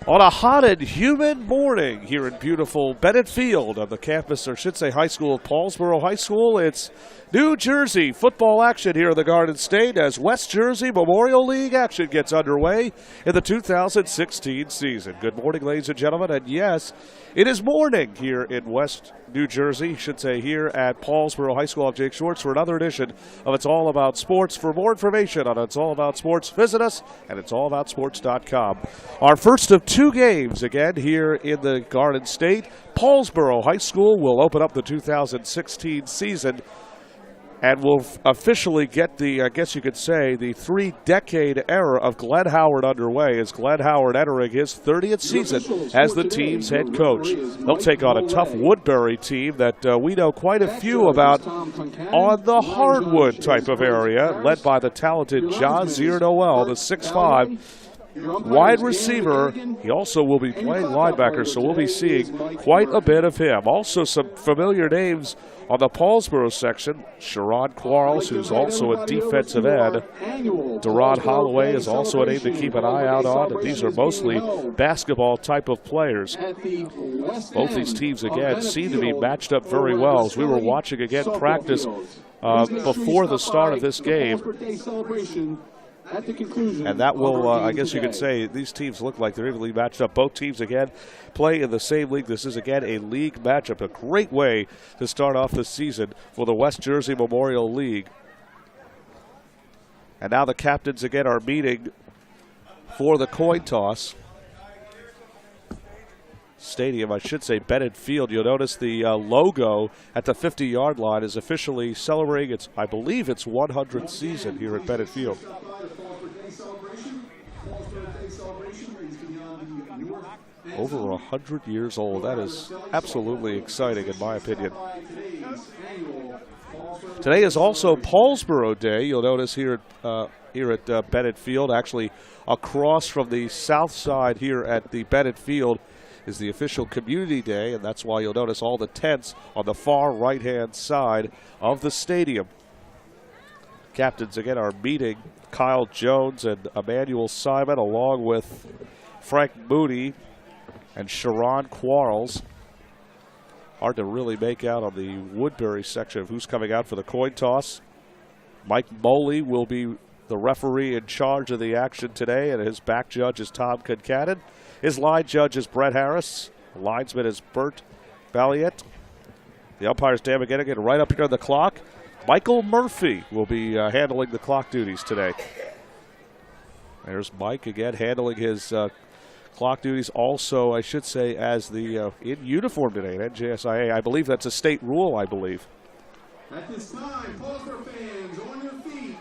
On a hot and humid morning here in beautiful Bennett Field of the campus, or should say high school of Paulsboro High School, it's New Jersey football action here in the Garden State as West Jersey Memorial League action gets underway in the 2016 season. Good morning, ladies and gentlemen, and yes, it is morning here in West New Jersey, should say here at Paulsboro High School. I'm Jake Schwartz for another edition of It's All About Sports. For more information on It's All About Sports, visit us at it'sallaboutsports.com. Our first of two games again here in the Garden State. Paulsboro High School will open up the 2016 season and will officially get the, I guess you could say, the three-decade era of Glenn Howard underway as Glenn Howard entering his 30th season as the team's head coach. They'll take on a tough Woodbury team that we know quite a few about on the hardwood type of area, led by the talented Jazier Noel, the 6'5", wide receiver. He also will be playing linebacker, so we'll be seeing quite a bit of him. Also some familiar names on the Paulsboro section. Sharon Quarles, who's also a defensive end. Deron Holloway is also a name to keep an eye out on. And these are mostly basketball type of players. Both these teams, again, seem to be matched up very well. As we were watching, again, practice before the start of this game. And that will, I guess you could say, these teams look like they're evenly matched up. Both teams, again, play in the same league. This is, again, a league matchup. A great way to start off the season for the West Jersey Memorial League. And now the captains, again, are meeting for the coin toss. Stadium, I should say, Bennett Field. You'll notice the logo at the 50-yard line is officially celebrating its, I believe, its 100th season here at Bennett Field. Over 100 years old. That is absolutely exciting, in my opinion. Today is also Paulsboro Day. You'll notice here at Bennett Field, actually across from the south side here at the Bennett Field, is the official community day, and that's why you'll notice all the tents on the far right-hand side of the stadium. Captains, again, are meeting Kyle Jones and Emmanuel Simon, along with Frank Moody and Sharon Quarles. Hard to really make out on the Woodbury section of who's coming out for the coin toss. Mike Moley will be the referee in charge of the action today, and his back judge is Tom Concanon. His line judge is Brett Harris. The linesman is Bert Balliet. The umpire's Dan McGinnigan right up here on the clock. Michael Murphy will be handling the clock duties today. There's Mike again handling his clock duties. Also, I should say, as the in uniform today at NJSIA. I believe that's a state rule, I believe. At this time, Paulsboro fans, on your feet,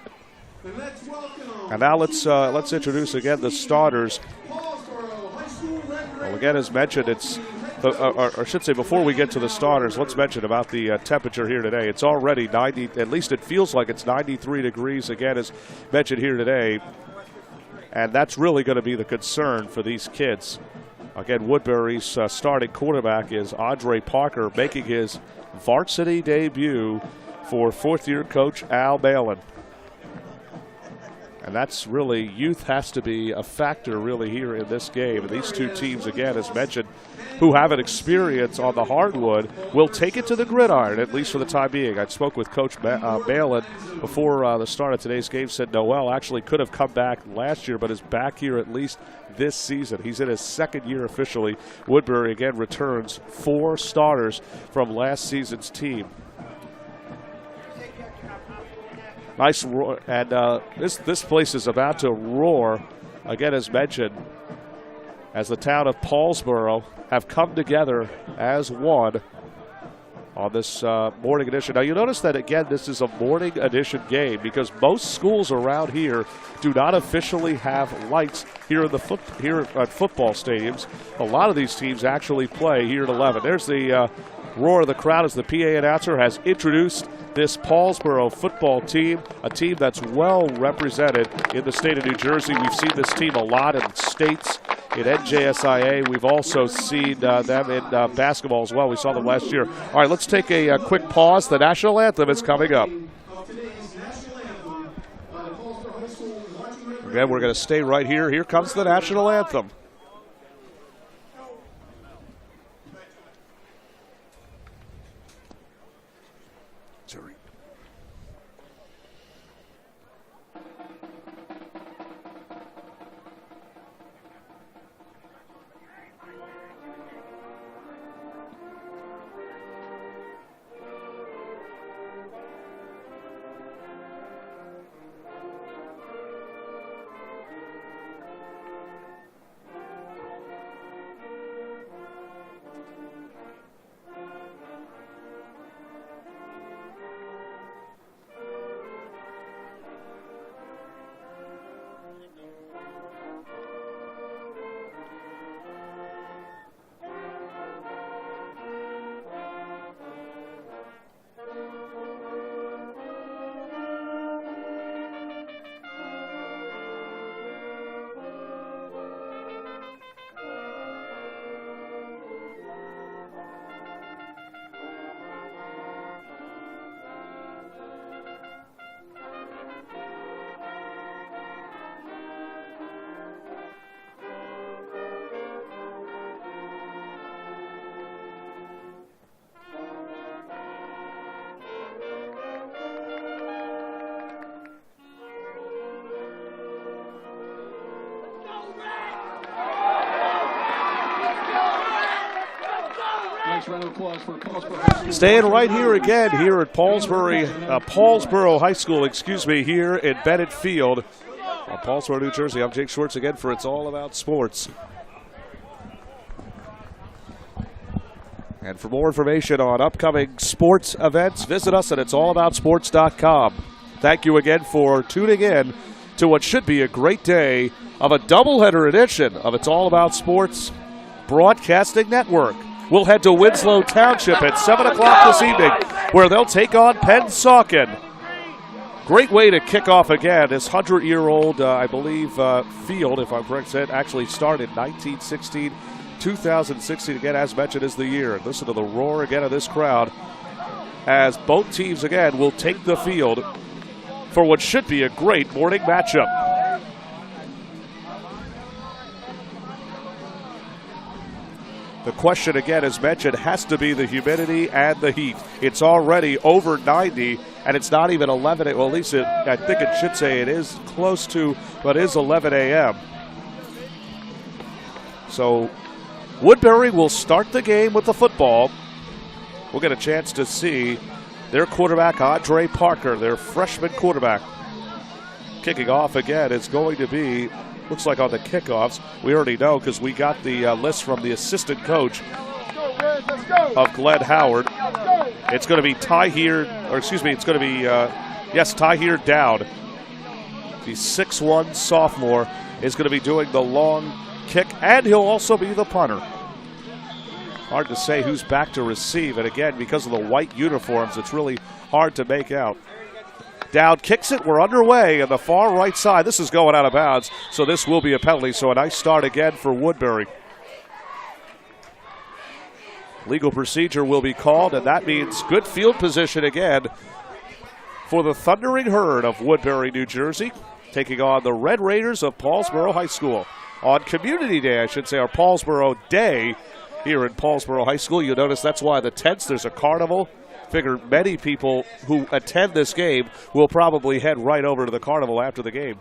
and let's welcome. And now let's introduce again the starters. Well, again, as mentioned, it's, or I should say, before we get to the starters, let's mention about the temperature here today. It's already 90, at least it feels like it's 93 degrees, again, as mentioned here today. And that's really going to be the concern for these kids. Again, Woodbury's starting quarterback is Andre Parker, making his varsity debut for fourth-year coach Al Malin. And that's really, youth has to be a factor really here in this game. And these two teams, again, as mentioned, who have an experience on the hardwood, will take it to the gridiron, at least for the time being. I spoke with Coach Malin before the start of today's game, said Noel actually could have come back last year, but is back here at least this season. He's in his second year officially. Woodbury, again, returns 4 starters from last season's team. Nice roar, and this place is about to roar, again as mentioned, as the town of Paulsboro have come together as one on this morning edition. Now, you notice that, again, this is a morning edition game because most schools around here do not officially have lights here in the here at football stadiums. A lot of these teams actually play here at 11. There's the roar of the crowd as the PA announcer has introduced this Paulsboro football team, a team that's well represented in the state of New Jersey. We've seen this team a lot in states, in NJSIA. We've also seen them in basketball as well. We saw them last year. All right, let's take a quick pause. The national anthem is coming up. Again, we're going to stay right here. Here comes the national anthem. Staying right here again here at Paulsboro High School, here in Bennett Field. Paulsboro, New Jersey. I'm Jake Schwartz again for It's All About Sports. And for more information on upcoming sports events, visit us at it'sallaboutsports.com. Thank you again for tuning in to what should be a great day of a doubleheader edition of It's All About Sports Broadcasting Network. We'll head to Winslow Township at 7 o'clock this evening, where they'll take on Pennsauken. Great way to kick off again. This 100-year-old, I believe, field, if I'm correct, actually started in 1916. 2016, again, as mentioned, is the year. Listen to the roar again of this crowd as both teams, again, will take the field for what should be a great morning matchup. The question, again, as mentioned, has to be the humidity and the heat. It's already over 90, and it's not even 11. Well, at least I think it should say it is close to, but it is 11 a.m. So Woodbury will start the game with the football. We'll get a chance to see their quarterback, Andre Parker, their freshman quarterback. Kicking off again is going to be, looks like on the kickoffs, we already know because we got the list from the assistant coach of Glenn Howard. It's going to be Tahir Dowd. The 6'1" sophomore is going to be doing the long kick, and he'll also be the punter. Hard to say who's back to receive, and again, because of the white uniforms, it's really hard to make out. Dowd kicks it. We're underway on the far right side. This is going out of bounds, so this will be a penalty. So a nice start again for Woodbury. Legal procedure will be called, and that means good field position again for the Thundering Herd of Woodbury, New Jersey, taking on the Red Raiders of Paulsboro High School. On Community Day, I should say, or Paulsboro Day here in Paulsboro High School. You'll notice that's why the tents, there's a carnival. Figure many people who attend this game will probably head right over to the carnival after the game.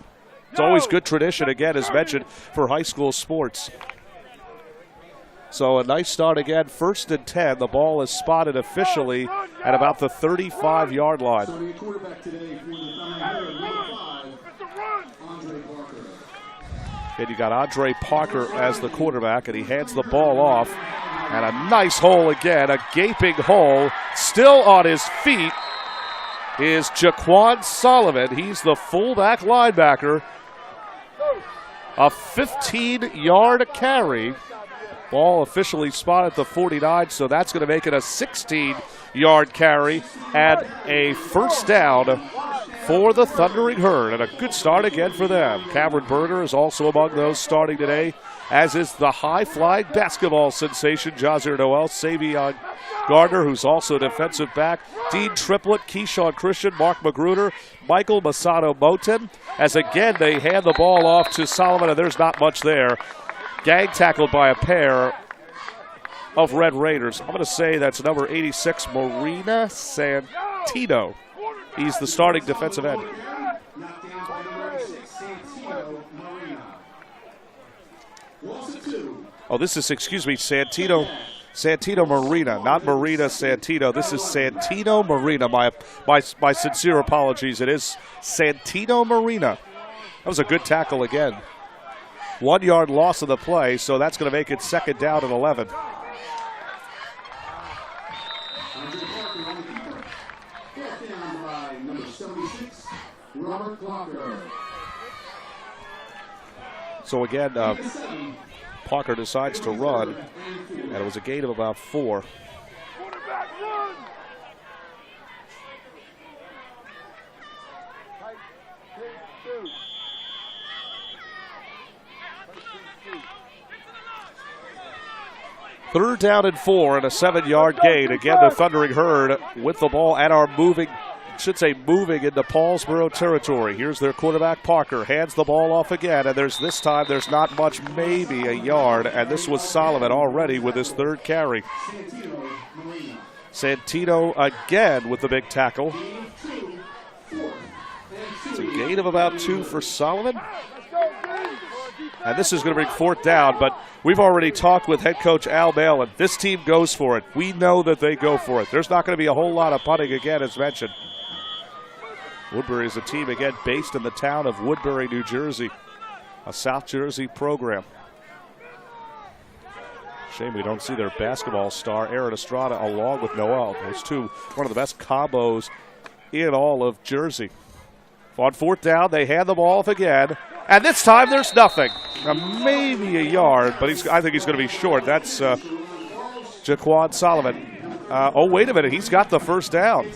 It's always good tradition, again, as mentioned, for high school sports. So a nice start again, 1st and 10. The ball is spotted officially at about the 35-yard line. And you got Andre Parker as the quarterback, and he hands the ball off. And a nice hole again, a gaping hole. Still on his feet is Jaquan Sullivan. He's the fullback linebacker. A 15-yard carry. Ball officially spotted at the 49, so that's going to make it a 16-yard carry and a first down for the Thundering Herd. And a good start again for them. Cameron Berger is also among those starting today, as is the high-flying basketball sensation, Jazir Noel, Savion Gardner, who's also a defensive back, Dean Triplett, Keyshawn Christian, Mark Magruder, Michael Masato Moten, as again they hand the ball off to Solomon, and there's not much there. Gang tackled by a pair of Red Raiders. I'm going to say that's number 86, Marina Santino. He's the starting defensive end. Oh, this is, Santino Marina, not Marina Santino. This is Santino Marina. My sincere apologies. It is Santino Marina. That was a good tackle again. 1 yard loss of the play, so that's going to make it 2nd down and 11. So again, Parker decides to run, and it was a gain of about 4. Third down and 4 and a 7-yard gain. Again, the Thundering Herd with the ball and are moving into Paulsboro territory. Here's their quarterback, Parker, hands the ball off again, and there's not much, maybe a yard, and this was Solomon already with his 3rd carry. Santino again with the big tackle. It's a gain of about 2 for Solomon. And this is going to bring fourth down, but we've already talked with head coach Al Malin. This team goes for it. We know that they go for it. There's not going to be a whole lot of punting again, as mentioned. Woodbury is a team, again, based in the town of Woodbury, New Jersey, a South Jersey program. Shame we don't see their basketball star, Aaron Estrada, along with Noel. Those two, one of the best combos in all of Jersey. On fourth down, they hand the ball off again. And this time, there's nothing. Maybe a yard, but I think he's going to be short. That's Jaquan Solomon. Oh, wait a minute. He's got the first down.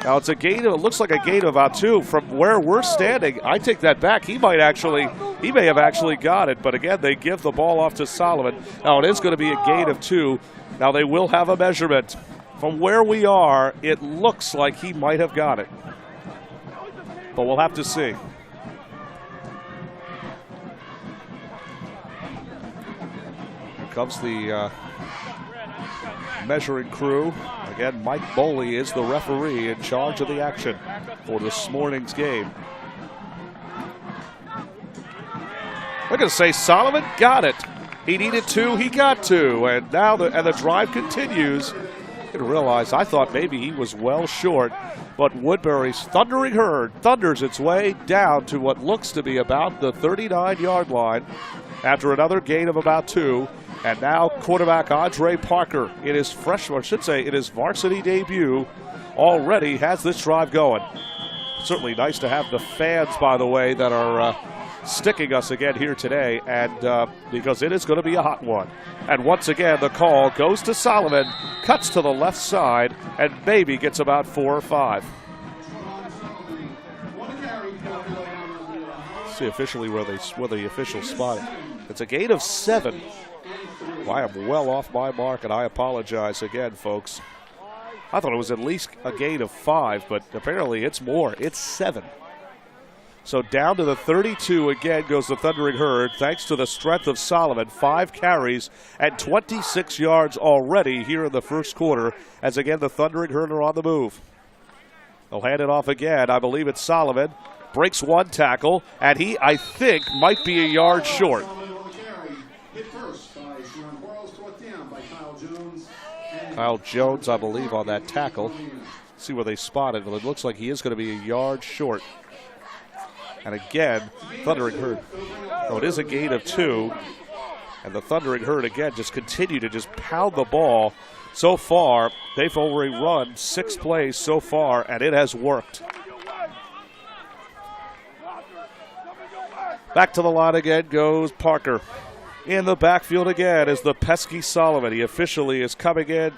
Now, it's a gain of, it looks like a gain of about 2. From where we're standing, I take that back. He may have actually got it. But again, they give the ball off to Solomon. Now, it is going to be a gain of 2. Now, they will have a measurement. From where we are, it looks like he might have got it. But we'll have to see. Here comes the measuring crew. Again, Mike Boley is the referee in charge of the action for this morning's game. We're going to say Solomon got it. He needed 2, he got 2. And now the drive continues. I didn't realize, I thought maybe he was well short. But Woodbury's Thundering Herd thunders its way down to what looks to be about the 39-yard line after another gain of about 2. And now quarterback Andre Parker in his freshman, I should say in his varsity debut, already has this drive going. Certainly nice to have the fans, by the way, that are sticking us again here today, and because it is going to be a hot one. And once again, the call goes to Solomon, cuts to the left side, and maybe gets about 4 or 5. Let's see officially where the officials spot it. It's a gain of 7. Well, I am well off my mark, and I apologize again, folks. I thought it was at least a gain of 5, but apparently it's more. It's 7. So down to the 32 again goes the Thundering Herd, thanks to the strength of Solomon. 5 carries and 26 yards already here in the first quarter, as again the Thundering Herd are on the move. They'll hand it off again. I believe it's Solomon. Breaks 1 tackle, and he, I think, might be a yard short. Kyle Jones, I believe, on that tackle. See where they spotted, but it looks like he is going to be a yard short. And again, Thundering Herd. Oh, it is a gain of 2. And the Thundering Herd, again, just continue to just pound the ball. So far, they've already run 6 plays so far, and it has worked. Back to the line again goes Parker. In the backfield again is the pesky Solomon. He officially is coming in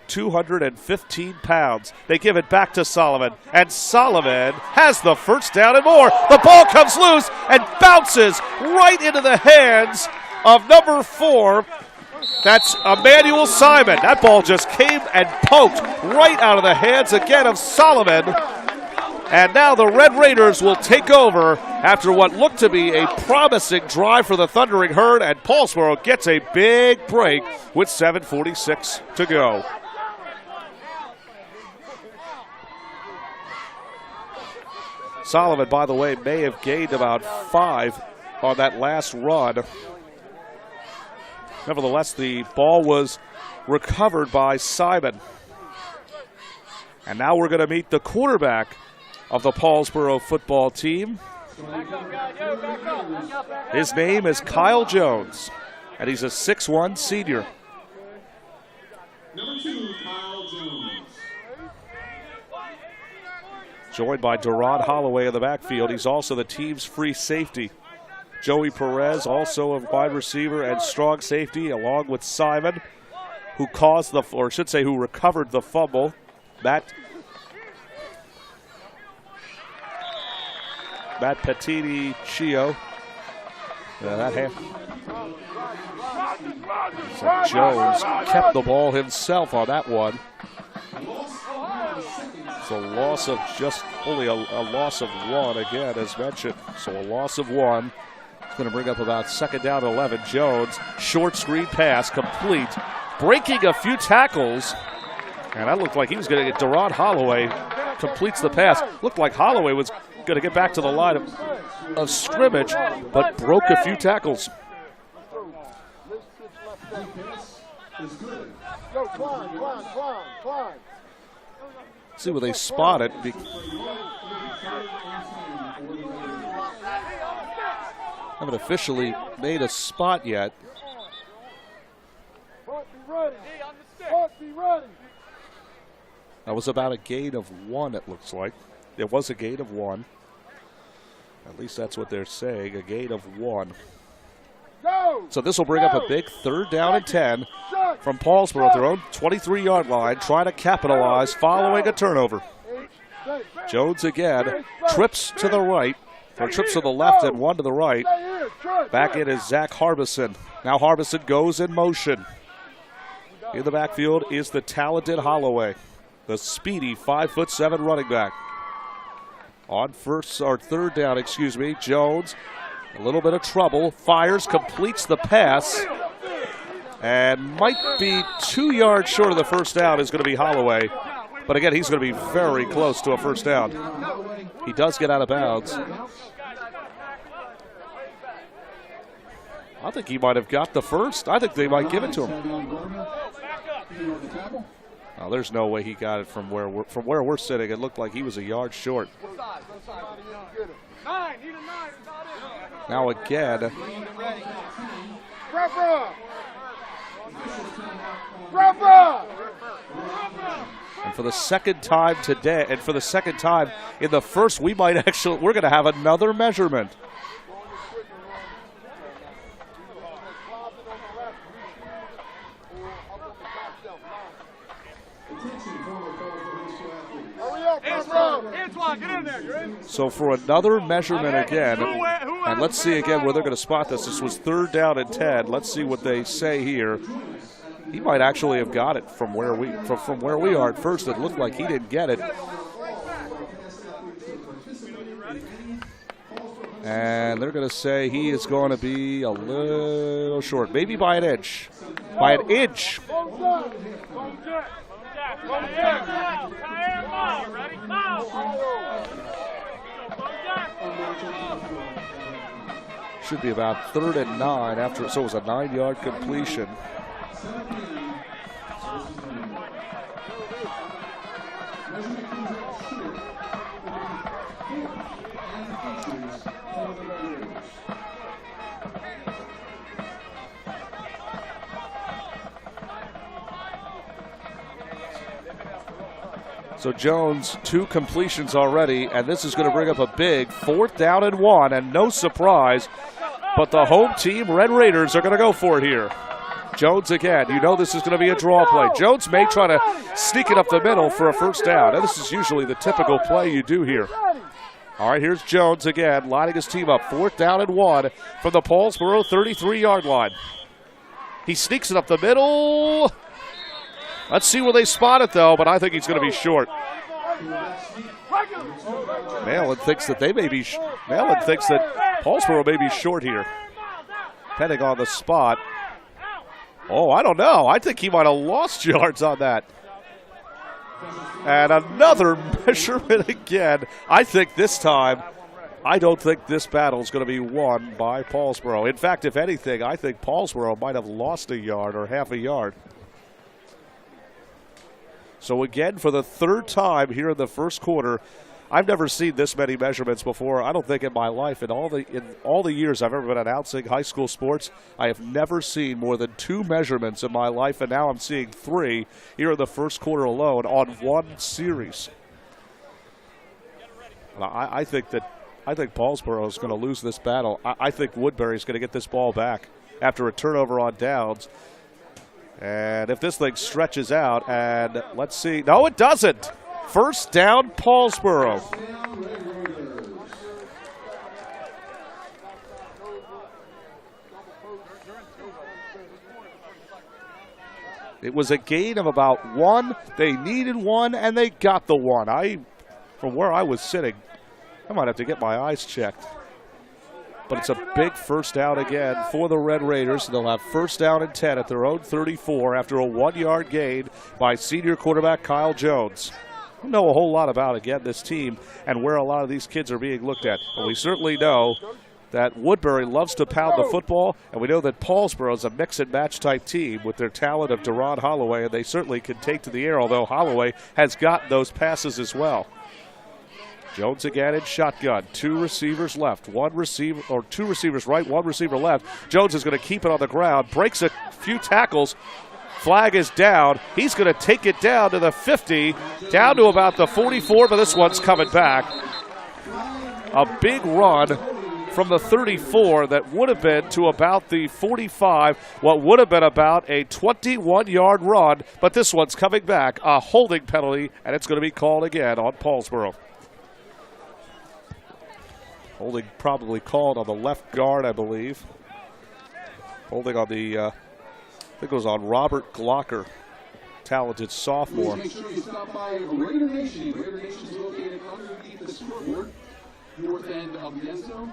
215 pounds. They give it back to Solomon, and Solomon has the first down and more. The ball comes loose and bounces right into the hands of number 4. That's Emmanuel Simon. That ball just came and poked right out of the hands again of Solomon. And now the Red Raiders will take over after what looked to be a promising drive for the Thundering Herd, and Paulsboro gets a big break with 7:46 to go. Solomon, by the way, may have gained about 5 on that last run. Nevertheless, the ball was recovered by Simon. And now we're going to meet the quarterback of the Paulsboro football team. His name is Kyle Jones, and he's a 6'1" senior. Number 2, Kyle Jones. Joined by Deron Holloway in the backfield. He's also the team's free safety. Joey Perez, also a wide receiver and strong safety, along with Simon, who caused the, or should say, who recovered the fumble. Matt Petiti-Chio. So Jones kept the ball himself on that one. It's a loss of just only a loss of 1 again, as mentioned. So a loss of 1. It's going to bring up about second down 11. Jones, short screen pass, complete. Breaking a few tackles. And that looked like he was going to get Deron Holloway completes the pass. Looked like Holloway was going to get back to the line of scrimmage, but broke a few tackles. See where they spot it. Haven't officially made a spot yet. That was about a gain of 1, it looks like. It was a gain of 1. At least that's what they're saying, a gain of 1. So this will bring up a big 3rd down and 10 from Paulsboro at their own 23-yard line, trying to capitalize following a turnover. Jones again trips to the right, or trips to the left and 1 to the right. Back in is Zach Harbison. Now Harbison goes in motion. In the backfield is the talented Holloway, the speedy 5'7" running back. On 3rd down, Jones, a little bit of trouble, fires, completes the pass, and might be 2 yards short of the first down is going to be Holloway. But again, he's going to be very close to a first down. He does get out of bounds. I think he might have got the first. I think they might give it to him. Oh, there's no way he got it from where we're sitting. It looked like he was a yard short. Now again. And for the second time today, and for the second time in the first, we're going to have another measurement. So for another measurement again, and let's see again where they're going to spot this. This was 3rd down and 10. Let's see what they say here. He might actually have got it from where we are. At first, it looked like he didn't get it. And they're going to say he is going to be a little short, maybe by an inch. By an inch. Should be about 3rd and 9 after, so it was a 9-yard completion. So Jones, 2 completions already, and this is going to bring up a big 4th down and 1, and no surprise, but the home team, Red Raiders, are going to go for it here. Jones again, you know this is going to be a draw play. Jones may try to sneak it up the middle for a first down, and this is usually the typical play you do here. All right, here's Jones again, lining his team up, 4th down and 1 from the Paulsboro 33-yard line. He sneaks it up the middle. Let's see where they spot it, though, but I think he's going to be short. Malin thinks that Paulsboro may be short here, depending on the spot. Oh, I don't know. I think he might have lost yards on that. And another measurement again. I think this time, I don't think this battle is going to be won by Paulsboro. In fact, if anything, I think Paulsboro might have lost a yard or half a yard. So again, for the 3rd time here in the first quarter, I've never seen this many measurements before. I don't think in my life, in all the years I've ever been announcing high school sports, I have never seen more than 2 measurements in my life, and now I'm seeing 3 here in the first quarter alone on one series. I think Paulsboro is going to lose this battle. I think Woodbury is going to get this ball back after a turnover on downs. And if this thing stretches out, and let's see. No, it doesn't. First down, Paulsboro. It was a gain of about 1. They needed 1, and they got the 1. From where I was sitting, I might have to get my eyes checked. But it's a big first down again for the Red Raiders. They'll have first down and 10 at their own 34 after a 1-yard gain by senior quarterback Kyle Jones. don't know a whole lot about, again, this team and where a lot of these kids are being looked at. But we certainly know that Woodbury loves to pound the football, and we know that Paulsboro is a mix-and-match type team with their talent of Deron Holloway, and they certainly can take to the air, although Holloway has gotten those passes as well. Jones again in shotgun. Two receivers left. Two receivers right, one receiver left. Jones is going to keep it on the ground, breaks a few tackles. Flag is down. He's going to take it down to the 50, down to about the 44, but this one's coming back. A big run from the 34 that would have been to about the 45, what would have been about a 21-yard run, but this one's coming back. A holding penalty, and it's going to be called again on Paulsboro. Holding probably called on the left guard, I believe. Holding on the, I think it was on Robert Glocker, talented sophomore. Please make sure you stop by Raider Nation. Raider Nation is located underneath the scoreboard, north end of the end zone.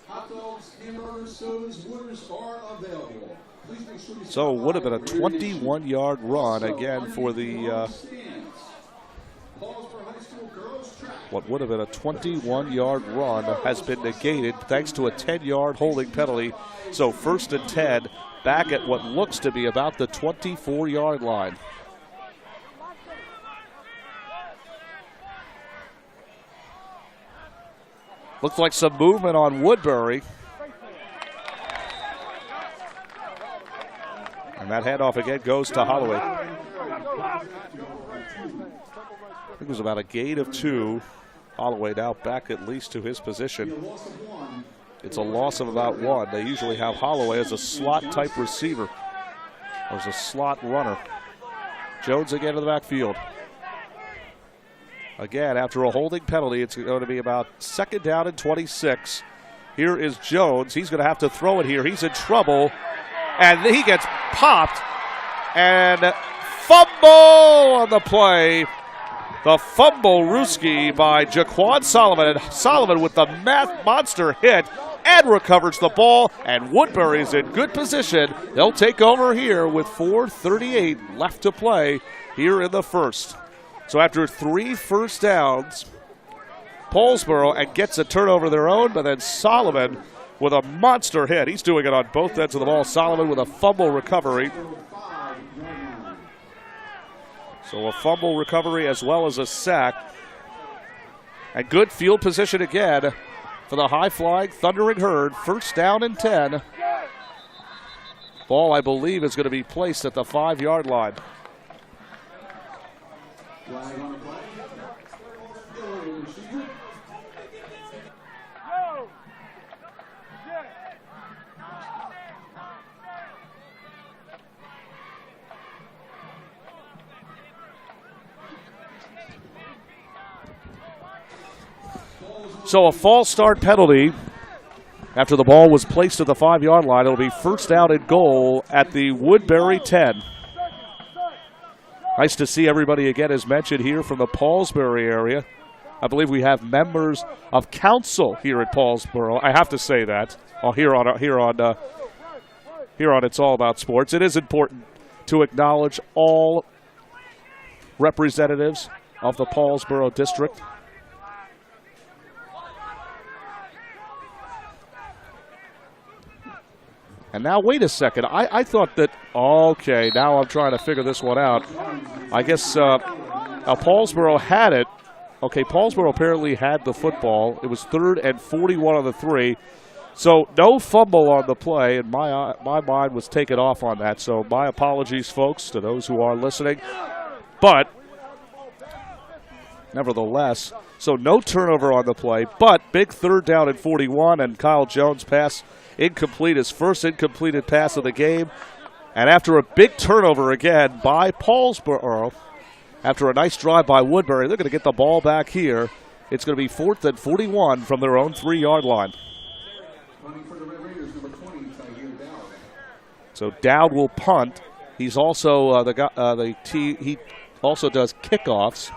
Hot dogs, hamburgers, sodas, waters are available. Please make sure you So it would have been a 21-yard run again for the what would have been a 21-yard run has been negated thanks to a 10-yard holding penalty. So 1st and 10 back at what looks to be about the 24-yard line. Looks like some movement on Woodbury. And that handoff again goes to Holloway. I think it was about a gain of 2. Holloway now back at least to his position. It's a loss of about 1. They usually have Holloway as a slot-type receiver, or as a slot runner. Jones again to the backfield. Again, after a holding penalty, it's going to be about 2nd down and 26. Here is Jones. He's going to have to throw it here. He's in trouble, and he gets popped, and fumble on the play. The fumble Ruski by Jaquan Solomon, and Solomon with the monster hit and recovers the ball, and Woodbury's in good position. They'll take over here with 4:38 left to play here in the first. So after 3 first downs, Paulsboro and gets a turnover of their own, but then Solomon with a monster hit. He's doing it on both ends of the ball. Solomon with a fumble recovery. So a fumble recovery as well as a sack. And good field position again for the high-flying Thundering Herd. 1st down and 10. Ball, I believe, is going to be placed at the 5-yard line. So a false start penalty after the ball was placed at the 5-yard line. It'll be 1st down and goal at the Woodbury 10. Nice to see everybody again, as mentioned, here from the Paulsboro area. I believe we have members of council here at Paulsboro. I have to say that. Here on It's All About Sports. It is important to acknowledge all representatives of the Paulsboro district. And now, wait a second. I thought that, okay, now I'm trying to figure this one out. I guess Paulsboro had it. Okay, Paulsboro apparently had the football. It was 3rd and 41 on the 3. So no fumble on the play, and my mind was taken off on that. So my apologies, folks, to those who are listening. But nevertheless, so no turnover on the play, but big 3rd down and 41, and Kyle Jones pass incomplete, his first incompleted pass of the game. And after a big turnover again by Paulsboro, after a nice drive by Woodbury, they're going to get the ball back here. It's going to be 4th and 41 from their own 3-yard line. So Dowd will punt. He's also he also does kickoffs.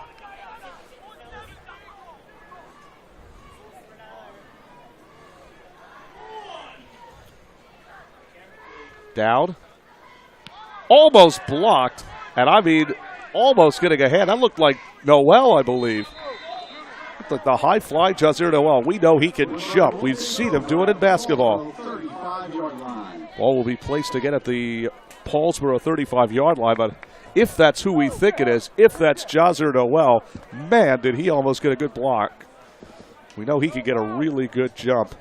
Dowd almost blocked, and I mean almost getting a hand. That looked like Noel, I believe. Looked like the high fly Jazir Noel. We know he can jump. We've seen him do it in basketball. Ball will be placed again at the Paulsboro 35-yard line, but if that's who we think it is, if that's Jazir Noel, man, did he almost get a good block. We know he can get a really good jump.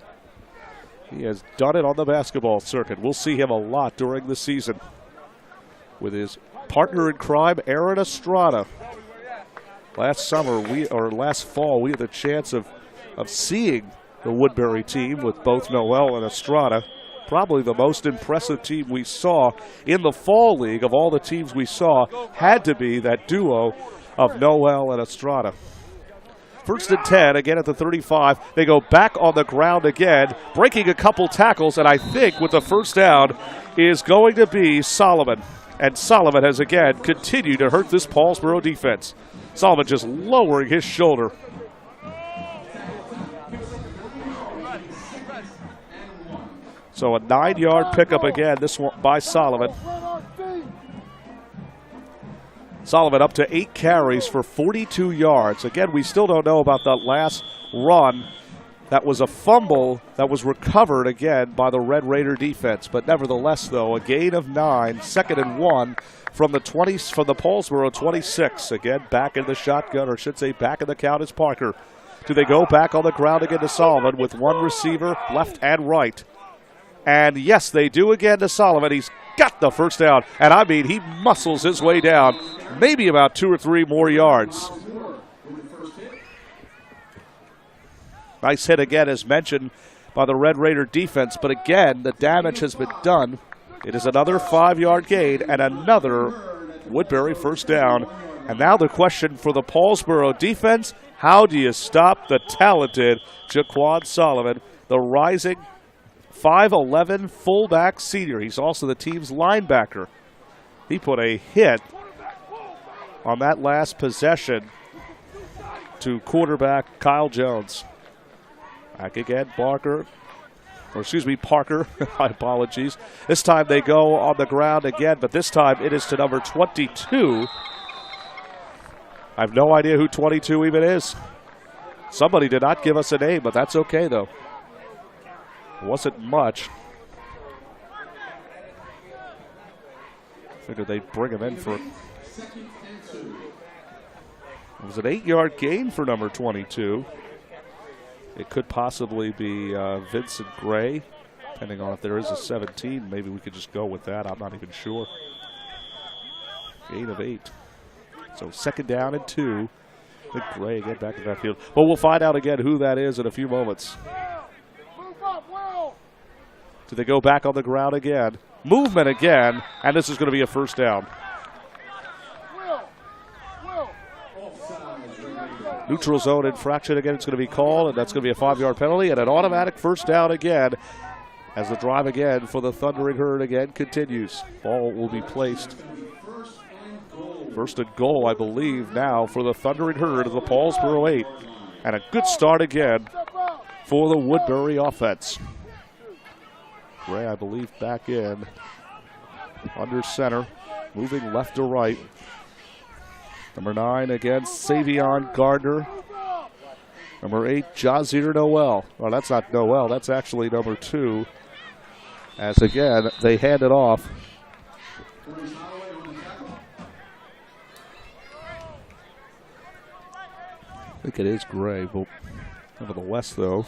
He has done it on the basketball circuit. We'll see him a lot during the season with his partner in crime, Aaron Estrada. Last fall, we had the chance of seeing the Woodbury team with both Noel and Estrada. Probably the most impressive team we saw in the fall league of all the teams we saw had to be that duo of Noel and Estrada. First and 10, again at the 35. They go back on the ground again, breaking a couple tackles, and I think with the first down is going to be Solomon. And Solomon has again continued to hurt this Paulsboro defense. Solomon just lowering his shoulder. So a 9-yard pickup again, this one by Solomon. Solomon up to 8 carries for 42 yards. Again, we still don't know about that last run. That was a fumble that was recovered again by the Red Raider defense. But nevertheless, though, a gain of 9, 2nd and 1 from the Paulsboro 26. Again, back in the shotgun, or I should say back in the count is Parker. Do they go back on the ground again to Solomon with one receiver left and right? And yes, they do again to Solomon. He's got the first down. And I mean, he muscles his way down, maybe about 2 or 3 more yards. Nice hit again, as mentioned by the Red Raider defense. But again, the damage has been done. It is another 5-yard gain and another Woodbury first down. And now the question for the Paulsboro defense, how do you stop the talented Jaquan Solomon, the rising 5'11" fullback senior? He's also the team's linebacker. He put a hit on that last possession to quarterback Kyle Jones. Back again, Parker. My apologies. This time they go on the ground again, but this time it is to number 22. I have no idea who 22 even is. Somebody did not give us a name, but that's okay, though. It wasn't much. Figured they'd bring him in for. It was an 8-yard gain for number 22. It could possibly be Vincent Gray, depending on if there is a 17. Maybe we could just go with that. I'm not even sure. Gain of 8. So 2nd down and 2. I think Gray again back in that field. But we'll find out again who that is in a few moments. Do they go back on the ground again? Movement again, and this is going to be a first down. Neutral zone infraction again. It's going to be called, and that's going to be a 5-yard penalty and an automatic first down again as the drive again for the Thundering Herd again continues. Ball will be placed. First and goal, I believe, now for the Thundering Herd of the Paulsboro 8. And a good start again for the Woodbury offense. Gray, I believe, back in under center, moving left to right. Number 9 against Savion Gardner. Number 8, Jazir Noel. Well, that's not Noel. That's actually number 2. As again, they hand it off. I think it is Gray, but nevertheless, though.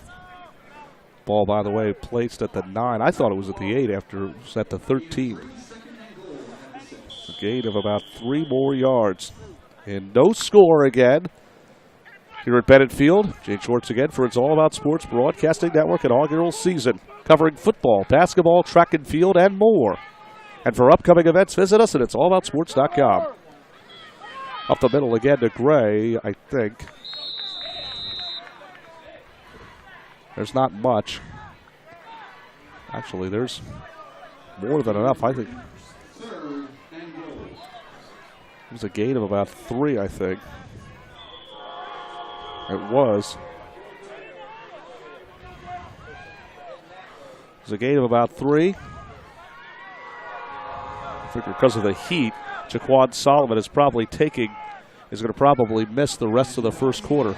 Ball, by the way, placed at the 9. I thought it was at the 8 after it was at the 13. A gain of about 3 more yards. And no score again here at Bennett Field. Jake Schwartz again for It's All About Sports Broadcasting Network inaugural season, covering football, basketball, track and field, and more. And for upcoming events, visit us at it'sallaboutsports.com. Up the middle again to Gray, I think. There's not much. Actually, there's more than enough, I think. It was a gain of about 3, I think. It was. It was a gain of about 3. I figure because of the heat, Jaquan Solomon is going to probably miss the rest of the first quarter.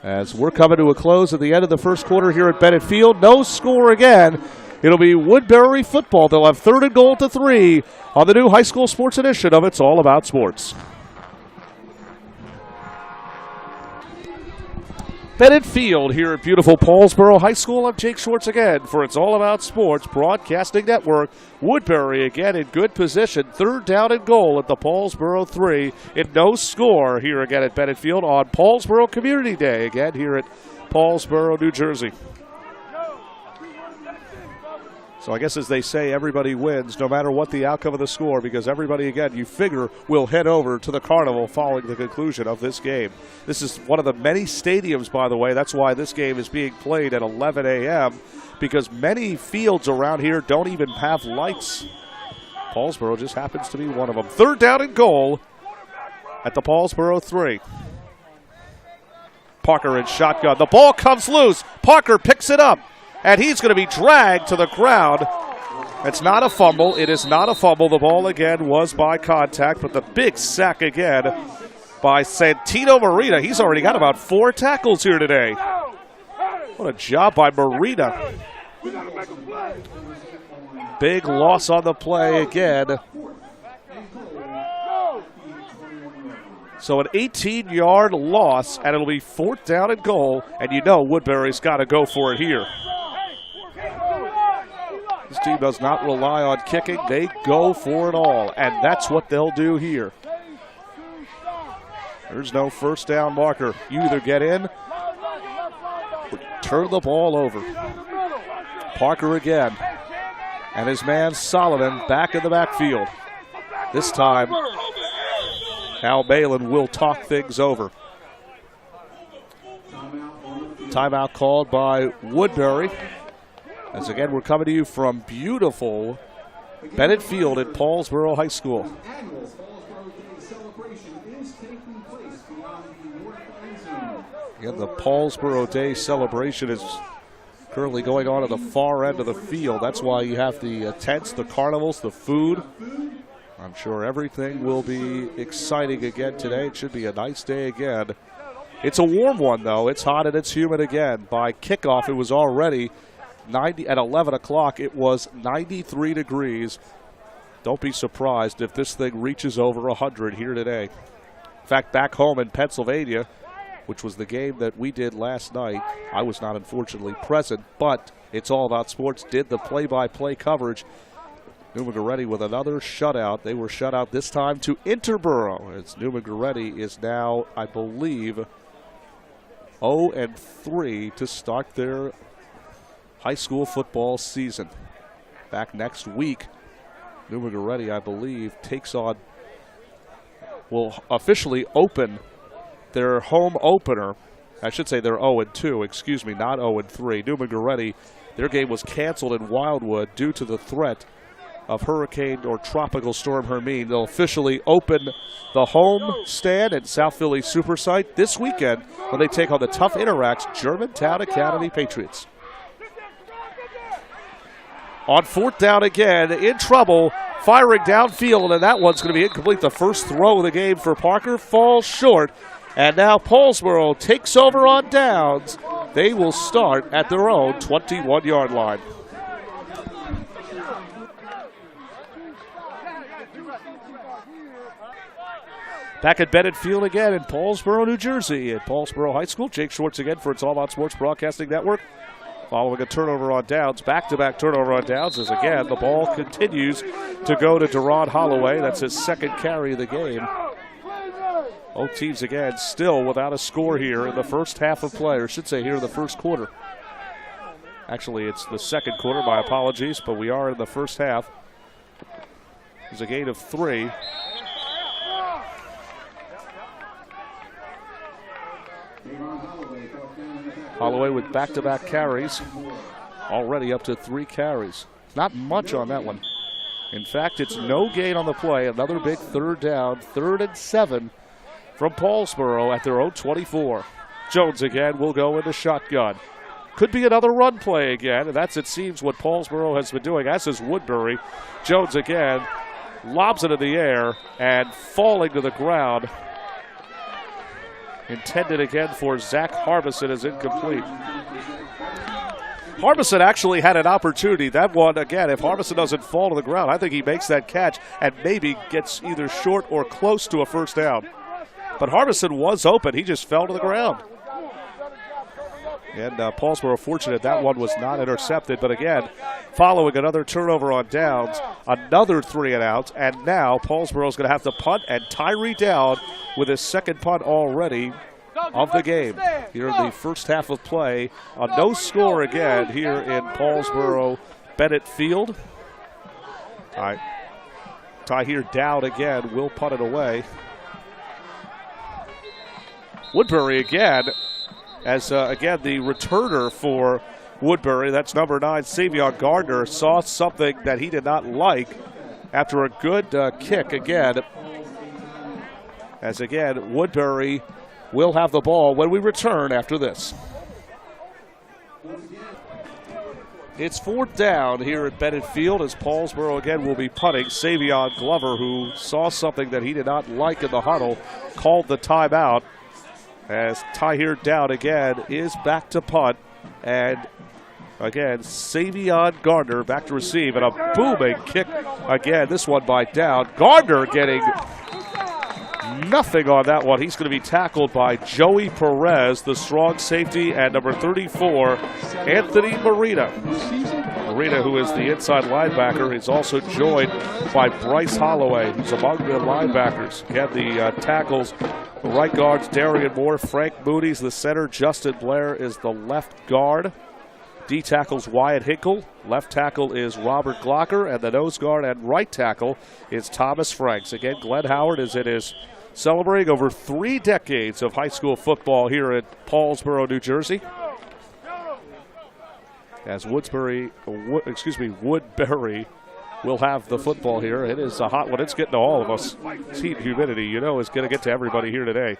As we're coming to a close at the end of the first quarter here at Bennett Field. No score again. It'll be Woodbury football. They'll have 3rd and goal to 3 on the new high school sports edition of It's All About Sports. Bennett Field here at beautiful Paulsboro High School. I'm Jake Schwartz again for It's All About Sports Broadcasting Network. Woodbury again in good position. 3rd down and goal at the Paulsboro 3. In no score here again at Bennett Field on Paulsboro Community Day again here at Paulsboro, New Jersey. So I guess as they say, everybody wins no matter what the outcome of the score, because everybody, again, you figure, will head over to the Carnival following the conclusion of this game. This is one of the many stadiums, by the way. That's why this game is being played at 11 a.m., because many fields around here don't even have lights. Paulsboro just happens to be one of them. 3rd down and goal at the Paulsboro 3. Parker in shotgun. The ball comes loose. Parker picks it up. And he's going to be dragged to the ground. It's not a fumble. It is not a fumble. The ball again was by contact, but the big sack again by Santino Marina. He's already got about 4 tackles here today. What a job by Marina. Big loss on the play again. So an 18-yard loss, and it'll be 4th down and goal, and you know Woodbury's got to go for it here. This team does not rely on kicking. They go for it all, and that's what they'll do here. There's no first down marker. You either get in or turn the ball over. Parker again, and his man Solomon back in the backfield. This time, Al Malin will talk things over. Timeout called by Woodbury. As again, we're coming to you from beautiful Bennett Field at Paulsboro High School. Again, the Paulsboro Day celebration is currently going on at the far end of the field. That's why you have the tents, the carnivals, the food. I'm sure everything will be exciting again today. It should be a nice day again. It's a warm one, though. It's hot and it's humid again. By kickoff, it was already 90 at 11 o'clock. It was 93 degrees. Don't be surprised if this thing reaches over 100 here today. In fact, back home in Pennsylvania, which was the game that we did last night, I was not unfortunately present, but It's All About Sports did the play-by-play coverage. Newman Goretti with another shutout. They were shut out this time to Interboro. As Newman Goretti is now, I believe, 0-3 to start their high school football season. Back next week, Newman Goretti, I believe, will officially open their home opener. I should say they're 0-2, excuse me, not 0-3. Newman Goretti, their game was canceled in Wildwood due to the threat of Hurricane or Tropical Storm Hermine. They'll officially open the home stand at South Philly Super Site this weekend when they take on the Tough Interacts Germantown Academy Patriots. On 4th down again, in trouble, firing downfield, and that one's going to be incomplete. The first throw of the game for Parker falls short, and now Paulsboro takes over on downs. They will start at their own 21-yard line. Back at Bennett Field again in Paulsboro, New Jersey, at Paulsboro High School. Jake Schwartz again for It's All About Sports Broadcasting Network. Following a turnover on downs, back-to-back turnover on downs, as again the ball continues to go to Deron Holloway. That's his second carry of the game. Both teams again still without a score here in the first half of play, or I should say here in the first quarter. Actually, it's the second quarter, my apologies, but we are in the first half. There's a gain of 3. Holloway with back-to-back carries, already up to 3 carries. Not much on that one. In fact, it's no gain on the play. Another big 3rd down, 3rd and 7 from Paulsboro at their own 24. Jones again will go into shotgun. Could be another run play again, and that's, it seems, what Paulsboro has been doing, as is Woodbury. Jones again lobs it in the air and falling to the ground. Intended again for Zach Harbison is incomplete. Harbison actually had an opportunity. That one, again, if Harbison doesn't fall to the ground, I think he makes that catch and maybe gets either short or close to a first down. But Harbison was open. He just fell to the ground. And Paulsboro fortunate that one was not intercepted. But again, following another turnover on downs, another 3 and out. And now Paulsboro's going to have to punt, and Tyree Dowd with his second punt already of the game here in the first half of play. A no score again here in Paulsboro Bennett Field. Tyree Dowd again will punt it away. Woodbury again, as again the returner for Woodbury, that's number 9, Savion Gardner, saw something that he did not like after a good kick again. As again, Woodbury will have the ball when we return after this. It's 4th down here at Bennett Field as Paulsboro again will be punting. Savion Glover, who saw something that he did not like in the huddle, called the timeout. As Tyree Dowd again is back to punt. And again, Savion Gardner back to receive. And a booming kick again, this one by Dowd. Gardner getting nothing on that one. He's going to be tackled by Joey Perez, the strong safety, and number 34, Anthony Marina. Marina, who is the inside linebacker, is also joined by Bryce Holloway, who's among the linebackers. Again, the tackles, the right guards, Darian Moore, Frank Moody's the center, Justin Blair is the left guard. D tackles Wyatt Hinkle, left tackle is Robert Glocker, and the nose guard and right tackle is Thomas Franks. Again, Glenn Howard is in his celebrating over 3 decades of high school football here at Paulsboro, New Jersey. As Woodbury will have the football here. It is a hot one. It's getting to all of us. This heat and humidity, you know, is going to get to everybody here today.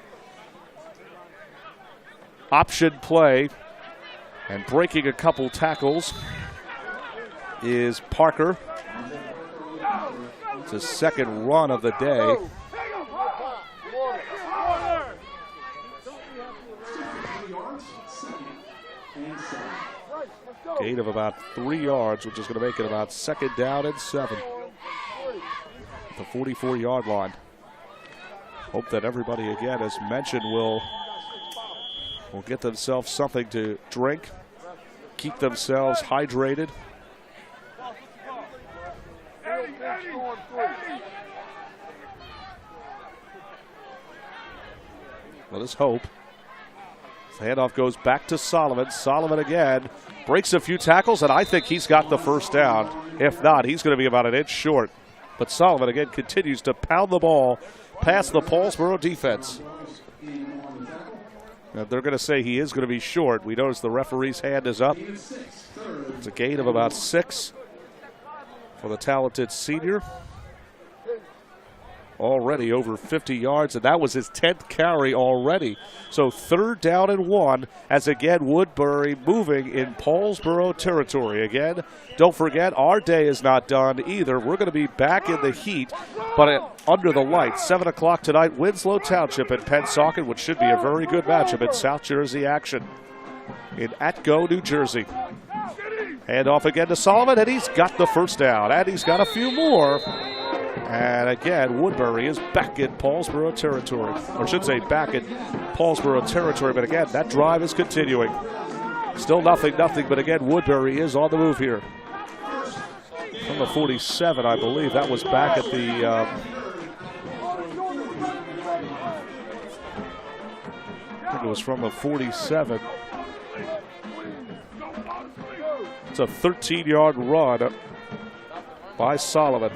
Option play and breaking a couple tackles is Parker. It's his second run of the day. Gain of about 3 yards, which is going to make it about 2nd down and 7. The 44-yard line. Hope that everybody, again, as mentioned, will get themselves something to drink, keep themselves hydrated. Let us hope. The handoff goes back to Solomon. Solomon again breaks a few tackles, and I think he's got the first down. If not, he's going to be about an inch short. But Solomon again continues to pound the ball past the Paulsboro defense. Now, they're going to say he is going to be short. We notice the referee's hand is up. It's a gain of about 6 for the talented senior. Already over 50 yards, and that was his 10th carry already. So 3rd down and 1 as again Woodbury moving in Paulsboro territory. Again, don't forget our day is not done either. We're going to be back in the heat, but under the lights. 7 o'clock tonight, Winslow Township and Pennsauken, which should be a very good matchup in South Jersey action in Atco, New Jersey. Hand off again to Solomon, and he's got the first down, and he's got a few more. And again, Woodbury is back in Paulsboro territory. Or I should say back in Paulsboro territory. But again, that drive is continuing. Still nothing, but again, Woodbury is on the move here. From the 47, I believe. That was back at the... I think it was from the 47. It's a 13-yard run by Solomon.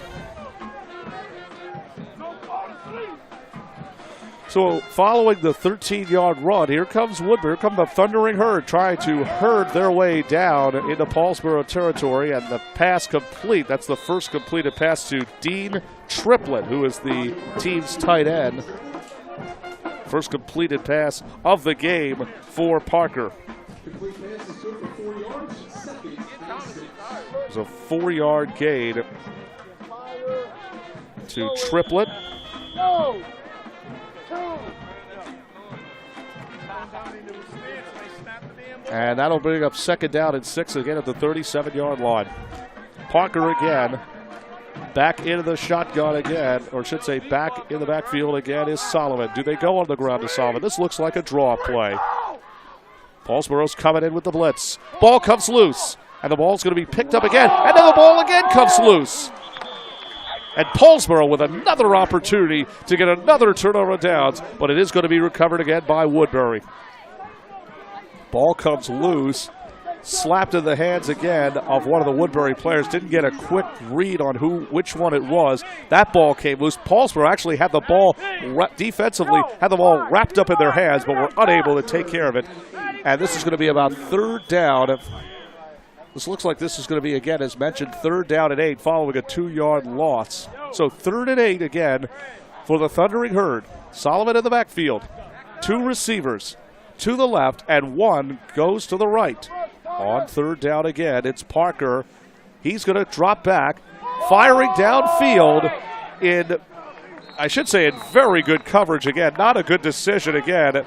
So following the 13-yard run, here comes Woodbury. Here come the Thundering Herd trying to herd their way down into Paulsboro territory, and the pass complete. That's the first completed pass to Dean Triplett, who is the team's tight end. First completed pass of the game for Parker. It's a 4-yard gain to Triplett. And that'll bring up second down and 6 again at the 37-yard line. Parker again. Back into the shotgun again, or I should say back in the backfield again is Solomon. Do they go on the ground to Solomon? This looks like a draw play. Paulsboro's coming in with the blitz. Ball comes loose, and the ball's going to be picked up again, and then the ball again comes loose. And Paulsboro with another opportunity to get another turnover downs, but it is going to be recovered again by Woodbury. Ball comes loose, slapped in the hands again of one of the Woodbury players. Didn't get a quick read on which one it was. That ball came loose. Paulsboro actually had the ball defensively, had the ball wrapped up in their hands, but were unable to take care of it. And this is going to be about third down. This looks like this is going to be, again, as mentioned, third down and 8 following a 2-yard loss. So 3rd and 8 again for the Thundering Herd. Solomon in the backfield. 2 receivers to the left, and 1 goes to the right. On 3rd down again, it's Parker. He's going to drop back, firing downfield in, I should say, in very good coverage again. Not a good decision again,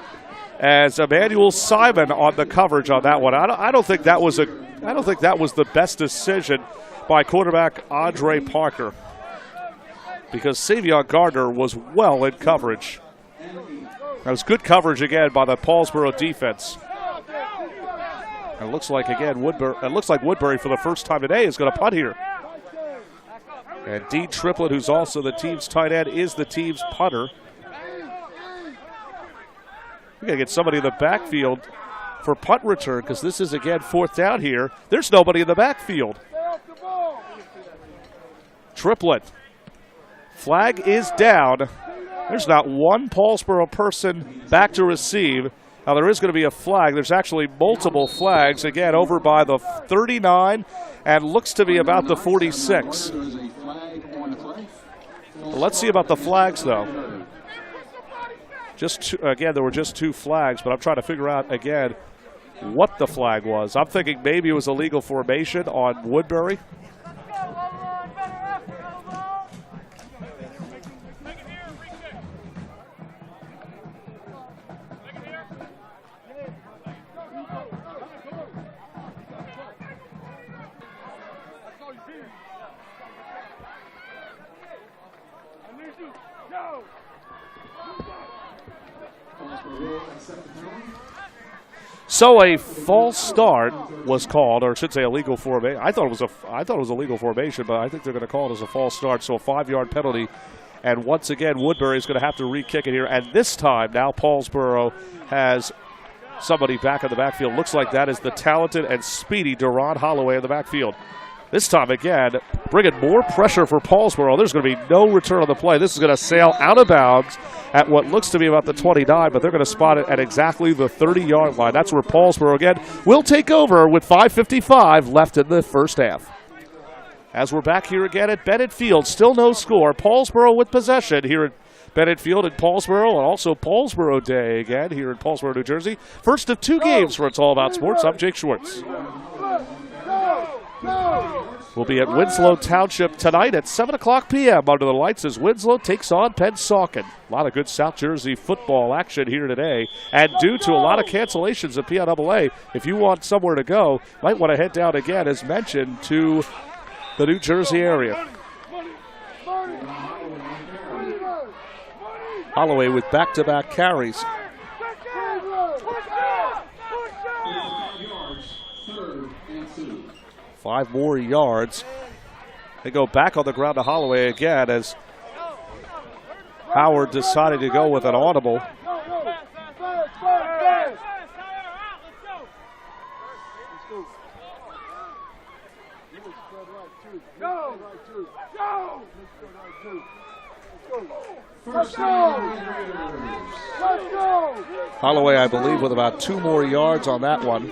as Emmanuel Simon on the coverage on that one. I don't think that was the best decision by quarterback Andre Parker, because Savion Gardner was well in coverage. That was good coverage again by the Paulsboro defense. And it looks like again Woodbury for the first time today is going to punt here. And Dean Triplett, who's also the team's tight end, is the team's punter. We got to get somebody in the backfield for punt return, because this is again 4th down here. There's nobody in the backfield. Triplett. Flag is down. There's not one Paulsboro person back to receive. Now, there is going to be a flag. There's actually multiple flags, again, over by the 39 and looks to be about the 46. Let's see about the flags, though. Again, there were just 2 flags, but I'm trying to figure out, again, what the flag was. I'm thinking maybe it was a legal formation on Woodbury. So a false start was called, or I should say a legal formation. I thought it was a legal formation, but I think they're going to call it as a false start. So a 5-yard penalty, and once again Woodbury is going to have to re-kick it here. And this time now Paulsboro has somebody back in the backfield. Looks like that is the talented and speedy Deron Holloway in the backfield. This time again, bringing more pressure for Paulsboro. There's going to be no return on the play. This is going to sail out of bounds at what looks to be about the 29, but they're going to spot it at exactly the 30-yard line. That's where Paulsboro again will take over with 5:55 left in the first half. As we're back here again at Bennett Field, still no score. Paulsboro with possession here at Bennett Field in Paulsboro, and also Paulsboro Day again here in Paulsboro, New Jersey. First of 2 games for It's All About Sports. I'm Jake Schwartz. We'll be at Winslow Township tonight at 7 o'clock p.m. under the lights as Winslow takes on Pennsauken. A lot of good South Jersey football action here today. And due to a lot of cancellations at PIAA, if you want somewhere to go, might want to head down again, as mentioned, to the New Jersey area. Holloway with back-to-back carries. 5 more yards. They go back on the ground to Holloway again as Howard decided to go with an audible. Holloway, I believe, with about 2 more yards on that one.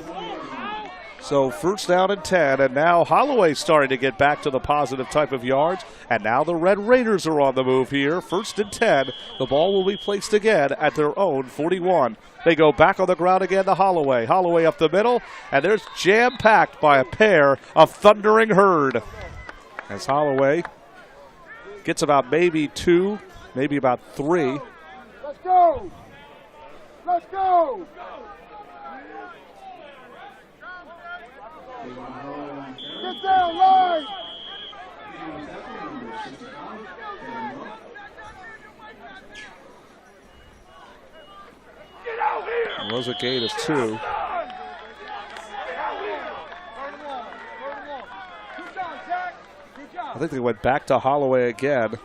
So first down and 10, and now Holloway starting to get back to the positive type of yards, and now the Red Raiders are on the move here. First and 10, the ball will be placed again at their own 41. They go back on the ground again to Holloway. Holloway up the middle, and there's jam-packed by a pair of Thundering Herd. As Holloway Gets about maybe 2, maybe about 3. Let's go! Let's go! Get down, line! It was a gain of 2. I think they went back to Holloway again.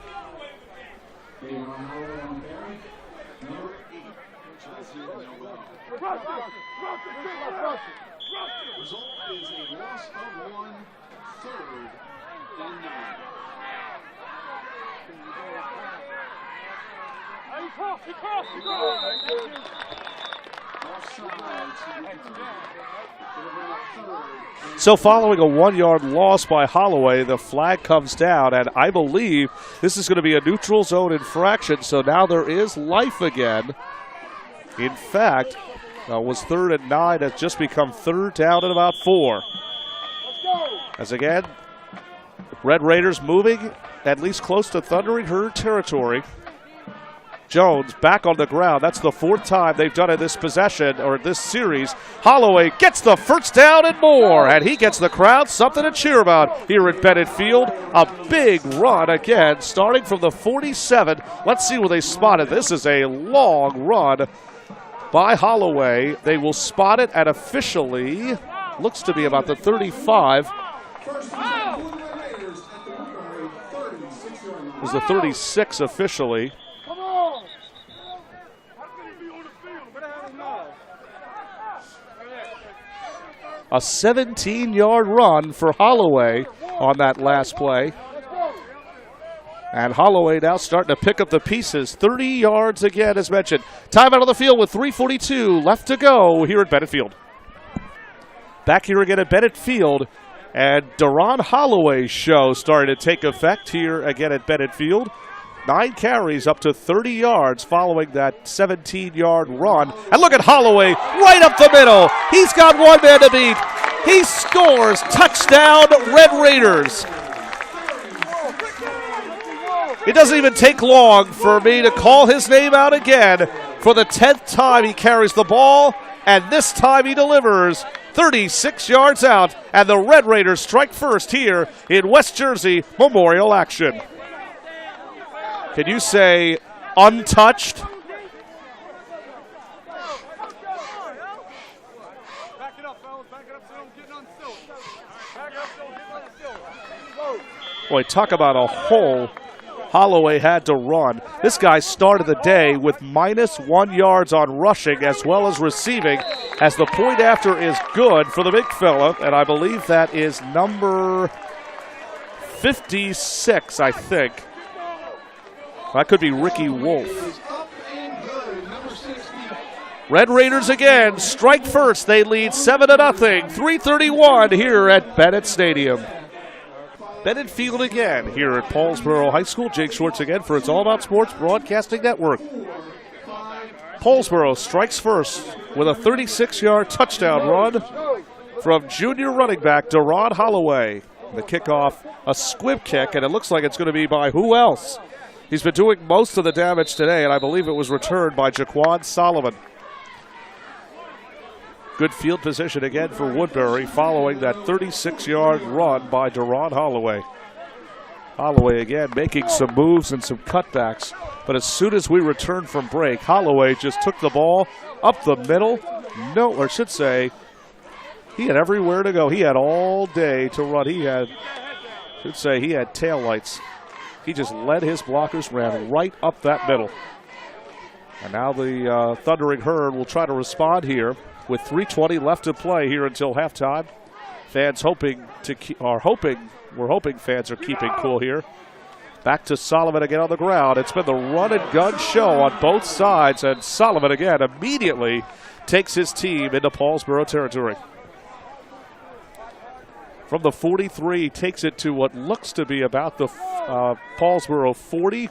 Result is a loss of 1, 3rd and 9. So following a 1-yard loss by Holloway, the flag comes down, and I believe this is going to be a neutral zone infraction, so now there is life again. In fact, was 3rd and 9, has just become 3rd down and about 4. As again, Red Raiders moving at least close to Thundering Herd territory. Jones back on the ground. That's the 4th time they've done it this possession or this series. Holloway gets the first down and more, and he gets the crowd something to cheer about here at Bennett Field. A big run again, starting from the 47. Let's see where they spot it. This is a long run by Holloway. They will spot it at officially, looks to be about the 35. It was the 36 officially. A 17-yard run for Holloway on that last play. And Holloway now starting to pick up the pieces. 30 yards again, as mentioned. Time out on the field with 3:42 left to go here at Bennett Field. Back here again at Bennett Field. And Deron Holloway's show starting to take effect here again at Bennett Field. 9 carries up to 30 yards following that 17-yard run. And look at Holloway right up the middle. He's got one man to beat. He scores. Touchdown, Red Raiders. It doesn't even take long for me to call his name out again. For the 10th time he carries the ball, and this time he delivers. 36 yards out, and the Red Raiders strike first here in West Jersey Memorial action. Can you say untouched? Back it up, fellas. Back it up so don't get unstill. Back it up so don't get unstill. Boy, talk about a hole Holloway had to run. This guy started the day with -1 yards on rushing as well as receiving, as the point after is good for the big fella, and I believe that is number 56, I think. That could be Ricky Wolf. Red Raiders again, strike first. They lead 7-0, 3:31 here at Bennett Stadium. Bennett Field again here at Paulsboro High School. Jake Schwartz again for It's All About Sports Broadcasting Network. Paulsboro strikes first with a 36-yard touchdown run from junior running back Deron Holloway. The kickoff, a squib kick, and it looks like it's going to be by who else? He's been doing most of the damage today, and I believe it was returned by Jaquan Solomon. Good field position again for Woodbury following that 36-yard run by Deron Holloway. Holloway again making some moves and some cutbacks, but as soon as we return from break, Holloway just took the ball up the middle. No, or I should say, he had everywhere to go. He had all day to run. He had taillights. He just led his blockers, ran right up that middle. And now the Thundering Herd will try to respond here with 3:20 left to play here until halftime. Fans we're hoping fans are keeping cool here. Back to Solomon again on the ground. It's been the run and gun show on both sides, and Solomon again immediately takes his team into Paulsboro territory. From the 43, takes it to what looks to be about the Paulsboro 40.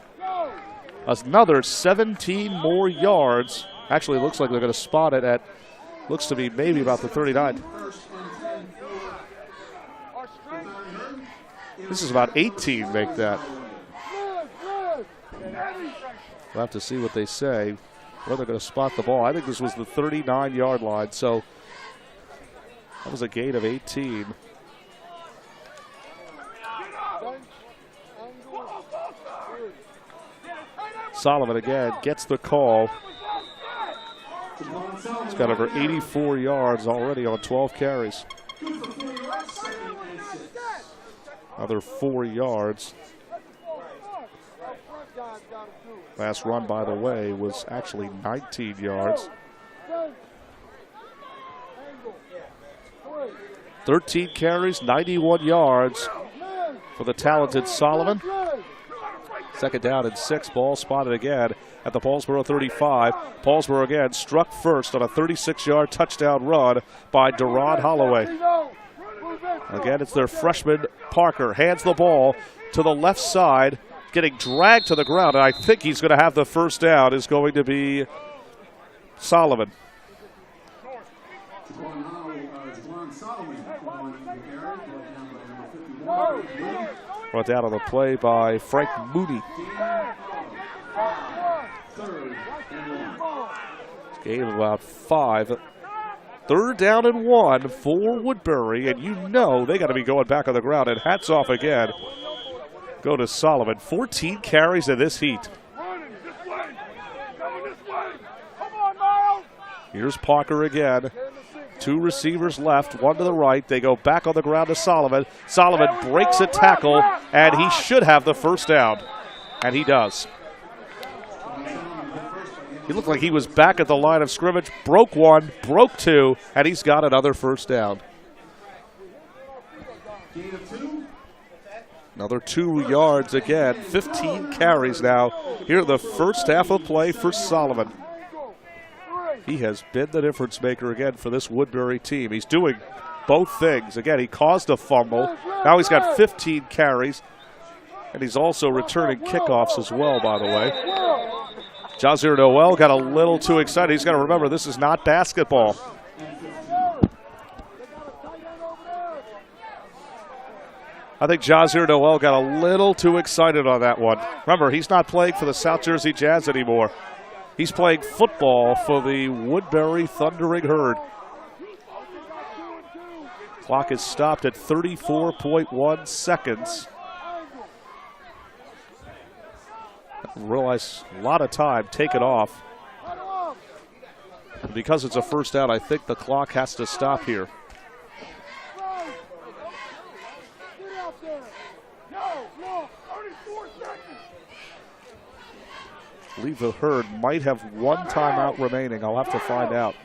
Another 17 more yards. Actually, looks like they're going to spot it at, looks to be maybe about the 39. This is about 18, make that. We'll have to see what they say, where they're going to spot the ball. I think this was the 39-yard line, so that was a gain of 18. Solomon again gets the call. He's got over 84 yards already on 12 carries. Another 4 yards. Last run, by the way, was actually 19 yards. 13 carries, 91 yards for the talented Solomon. Second down and 6, ball spotted again at the Paulsboro 35. Paulsboro again struck first on a 36-yard touchdown run by Deron Holloway. Again, it's their freshman Parker. Hands the ball to the left side, getting dragged to the ground. And I think he's going to have the first down, is going to be Solomon. Brought down on the play by Frank Moody. Gain of about 5. Third down and 1 for Woodbury, and you know they got to be going back on the ground, and hats off again. Go to Solomon. 14 carries in this heat. Here's Parker again. 2 receivers left, 1 to the right. They go back on the ground to Solomon. Solomon breaks a tackle, and he should have the first down. And he does. He looked like he was back at the line of scrimmage. Broke 1, broke 2, and he's got another first down. Another 2 yards again. 15 carries now here in the first half of play for Solomon. He has been the difference maker again for this Woodbury team. He's doing both things. Again, he caused a fumble. Now he's got 15 carries. And he's also returning kickoffs as well, by the way. Jazir Noel got a little too excited. He's got to remember, this is not basketball. I think Jazir Noel got a little too excited on that one. Remember, he's not playing for the South Jersey Jazz anymore. He's playing football for the Woodbury Thundering Herd. Clock is stopped at 34.1 seconds. Realize a lot of time taken off. And because it's a first down, I think the clock has to stop here. I believe the Herd might have 1 timeout remaining. I'll have to find out.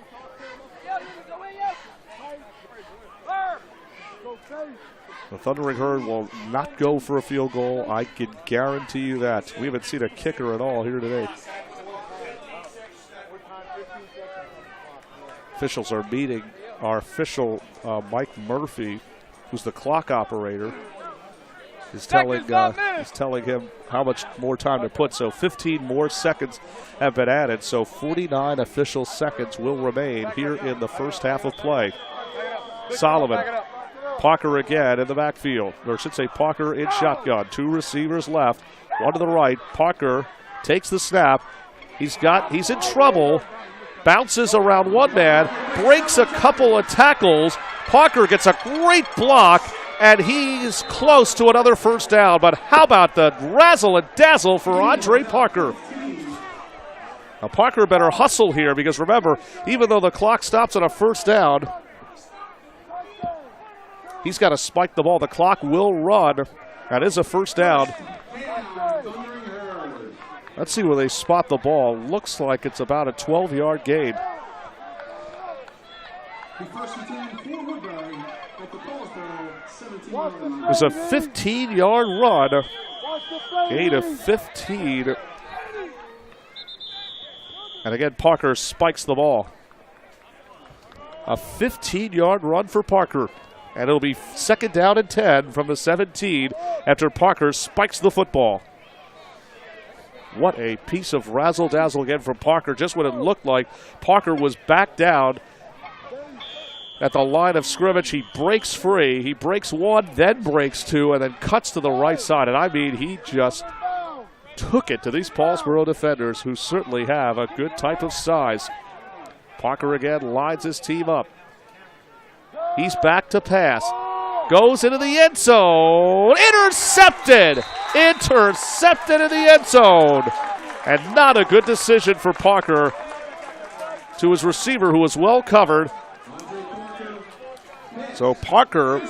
The Thundering Herd will not go for a field goal. I can guarantee you that. We haven't seen a kicker at all here today. Officials are meeting. Our official, Mike Murphy, who's the clock operator, is telling him how much more time to put. So 15 more seconds have been added. So 49 official seconds will remain here in the first half of play. Solomon. Parker again in the backfield. Or I should say Parker in shotgun. 2 receivers left. 1 to the right. Parker takes the snap. He's in trouble. Bounces around 1 man. Breaks a couple of tackles. Parker gets a great block. And he's close to another first down. But how about the razzle and dazzle for Andre Parker? Now Parker better hustle here because remember, even though the clock stops on a first down, he's got to spike the ball. The clock will run. That is a first down. Let's see where they spot the ball. Looks like it's about a 12-yard gain. It was a 15-yard run. Gain of 15. And again, Parker spikes the ball. A 15-yard run for Parker. And it'll be second down and 10 from the 17 after Parker spikes the football. What a piece of razzle-dazzle again from Parker. Just when it looked like Parker was back down at the line of scrimmage, he breaks free. He breaks 1, then breaks 2, and then cuts to the right side. And I mean, he just took it to these Paulsboro defenders, who certainly have a good type of size. Parker again lines his team up. He's back to pass. Goes into the end zone. Intercepted! Intercepted in the end zone. And not a good decision for Parker to his receiver, who was well covered. So Parker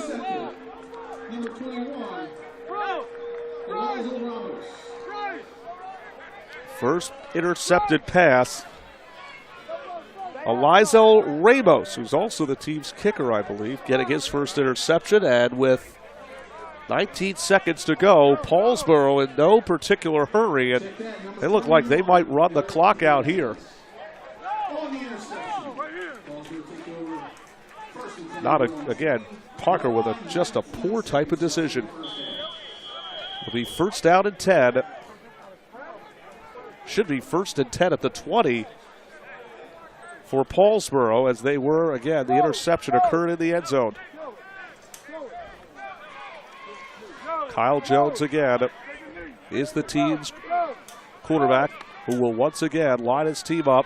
first intercepted pass. Elizo Ramos, who's also the team's kicker, I believe, getting his first interception. And with 19 seconds to go, Paulsboro in no particular hurry, and they look like they might run the clock out here. Again, Parker with just a poor type of decision. It'll be first down and 10. Should be first and 10 at the 20 for Paulsboro, as they were, again, the interception occurred in the end zone. Kyle Jones again is the team's quarterback, who will once again line his team up.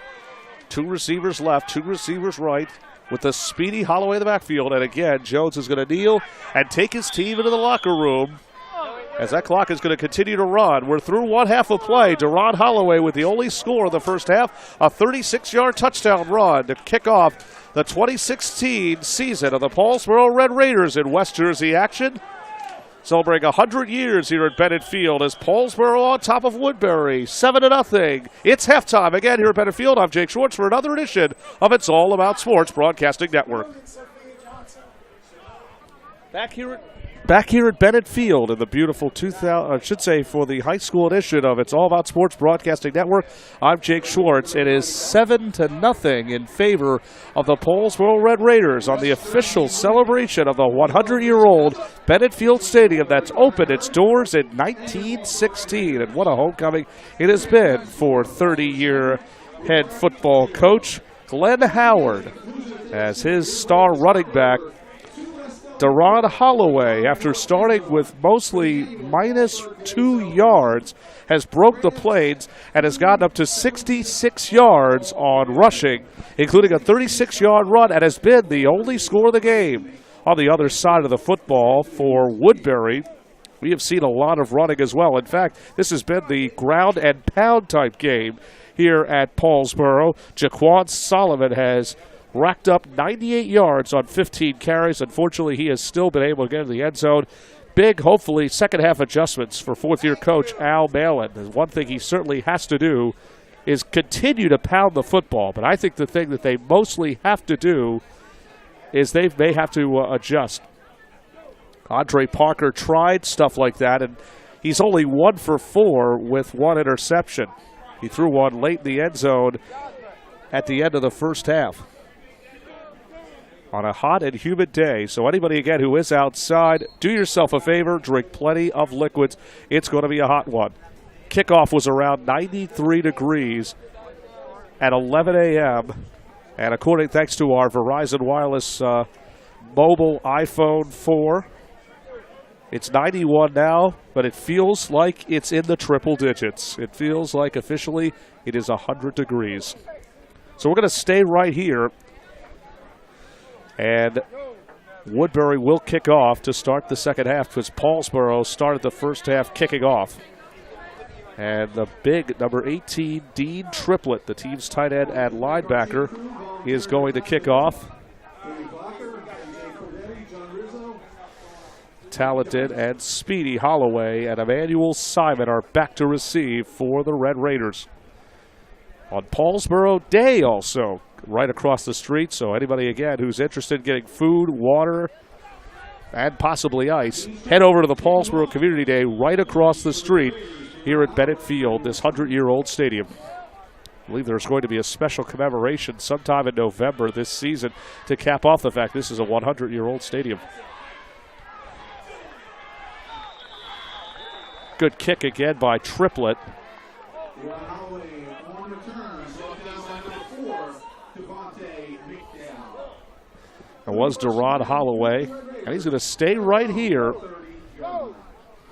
2 receivers left, 2 receivers right, with the speedy Holloway in the backfield. And again, Jones is going to kneel and take his team into the locker room, as that clock is going to continue to run. We're through one half of play. Deron Holloway with the only score of the first half, a 36-yard touchdown run to kick off the 2016 season of the Paulsboro Red Raiders in West Jersey action. Celebrating 100 years here at Bennett Field as Paulsboro on top of Woodbury, 7-0. It's halftime again here at Bennett Field. I'm Jake Schwartz for another edition of It's All About Sports Broadcasting Network. Back here at Bennett Field in the beautiful for the high school edition of It's All About Sports Broadcasting Network. I'm Jake Schwartz. It is 7-0 in favor of the Paulsboro Red Raiders on the official celebration of the 100-year-old Bennett Field Stadium that's opened its doors in 1916. And what a homecoming it has been for 30-year head football coach Glenn Howard, as his star running back Deron Holloway, after starting with mostly -2 yards, has broke the plains and has gotten up to 66 yards on rushing, including a 36-yard run, and has been the only score of the game. On the other side of the football for Woodbury, we have seen a lot of running as well. In fact, this has been the ground and pound type game here at Paulsboro. Jaquan Solomon has racked up 98 yards on 15 carries. Unfortunately, he has still been able to get in the end zone. Big, hopefully, second-half adjustments for fourth-year coach Al Malin. And one thing he certainly has to do is continue to pound the football. But I think the thing that they mostly have to do is they may have to adjust. Andre Parker tried stuff like that, and he's only 1 for 4 with 1 interception. He threw one late in the end zone at the end of the first half on a hot and humid day. So anybody, again, who is outside, do yourself a favor, drink plenty of liquids. It's going to be a hot one. Kickoff was around 93 degrees at 11 a.m. And according, thanks to our Verizon Wireless mobile iPhone 4, it's 91 now, but it feels like it's in the triple digits. It feels like officially it is 100 degrees. So we're going to stay right here. And Woodbury will kick off to start the second half, because Paulsboro started the first half kicking off. And the big number 18, Dean Triplett, the team's tight end and linebacker, is going to kick off. Talented and speedy Holloway and Emmanuel Simon are back to receive for the Red Raiders. On Paulsboro Day also, right across the street. So anybody, again, who's interested in getting food, water, and possibly ice, head over to the Paulsboro Community Day right across the street here at Bennett Field, this 100-year-old stadium. I believe there's going to be a special commemoration sometime in November this season to cap off the fact this is a 100-year-old stadium. Good kick again by Triplett. It was Deron Holloway, and he's going to stay right here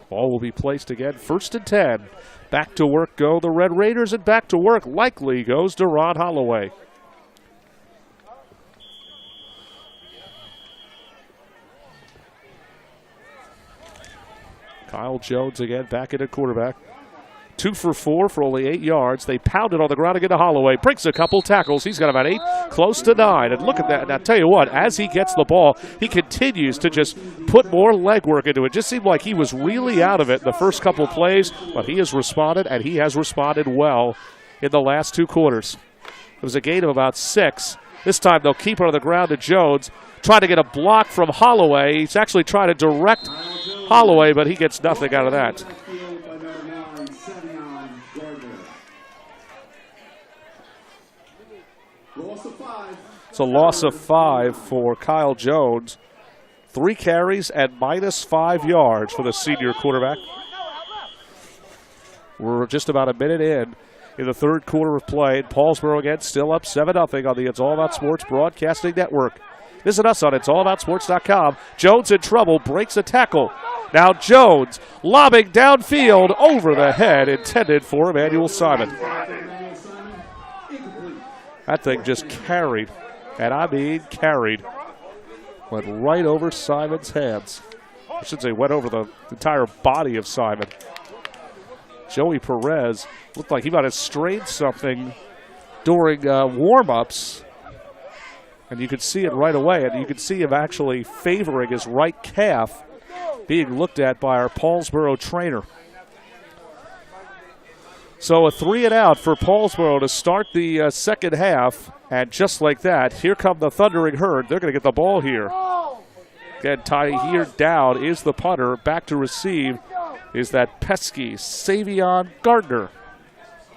Ball will be placed again. 1st and 10. Back to work go the Red Raiders, and back to work likely goes Deron Holloway. Kyle Jones again back in at quarterback. 2 for 4 for only 8 yards. They pounded on the ground again to Holloway. Breaks a couple tackles. He's got about 8, close to 9. And look at that. And I'll tell you what, as he gets the ball, he continues to just put more legwork into it. Just seemed like he was really out of it in the first couple plays, but he has responded, and he has responded well in the last 2 quarters. It was a gain of about 6. This time they'll keep it on the ground to Jones. Trying to get a block from Holloway. He's actually trying to direct Holloway, but he gets nothing out of that. It's a loss of 5 for Kyle Jones. 3 carries and minus 5 yards for the senior quarterback. We're just about a minute in the 3rd quarter of play. Paulsboro again still up 7-0 on the It's All About Sports Broadcasting Network. Visit us on it'sallaboutsports.com. Jones in trouble, breaks a tackle. Now Jones lobbing downfield over the head, intended for Emmanuel Simon. That thing just carried, and I mean carried. Went right over Simon's hands. I should say went over the entire body of Simon. Joey Perez looked like he might have strained something during warm-ups, and you could see it right away, and you could see him actually favoring his right calf being looked at by our Paulsboro trainer. So a 3-and-out for Paulsboro to start the second half, and just like that, here come the Thundering Herd. They're going to get the ball here. Again, here down is the punter. Back to receive is that pesky Savion Gardner.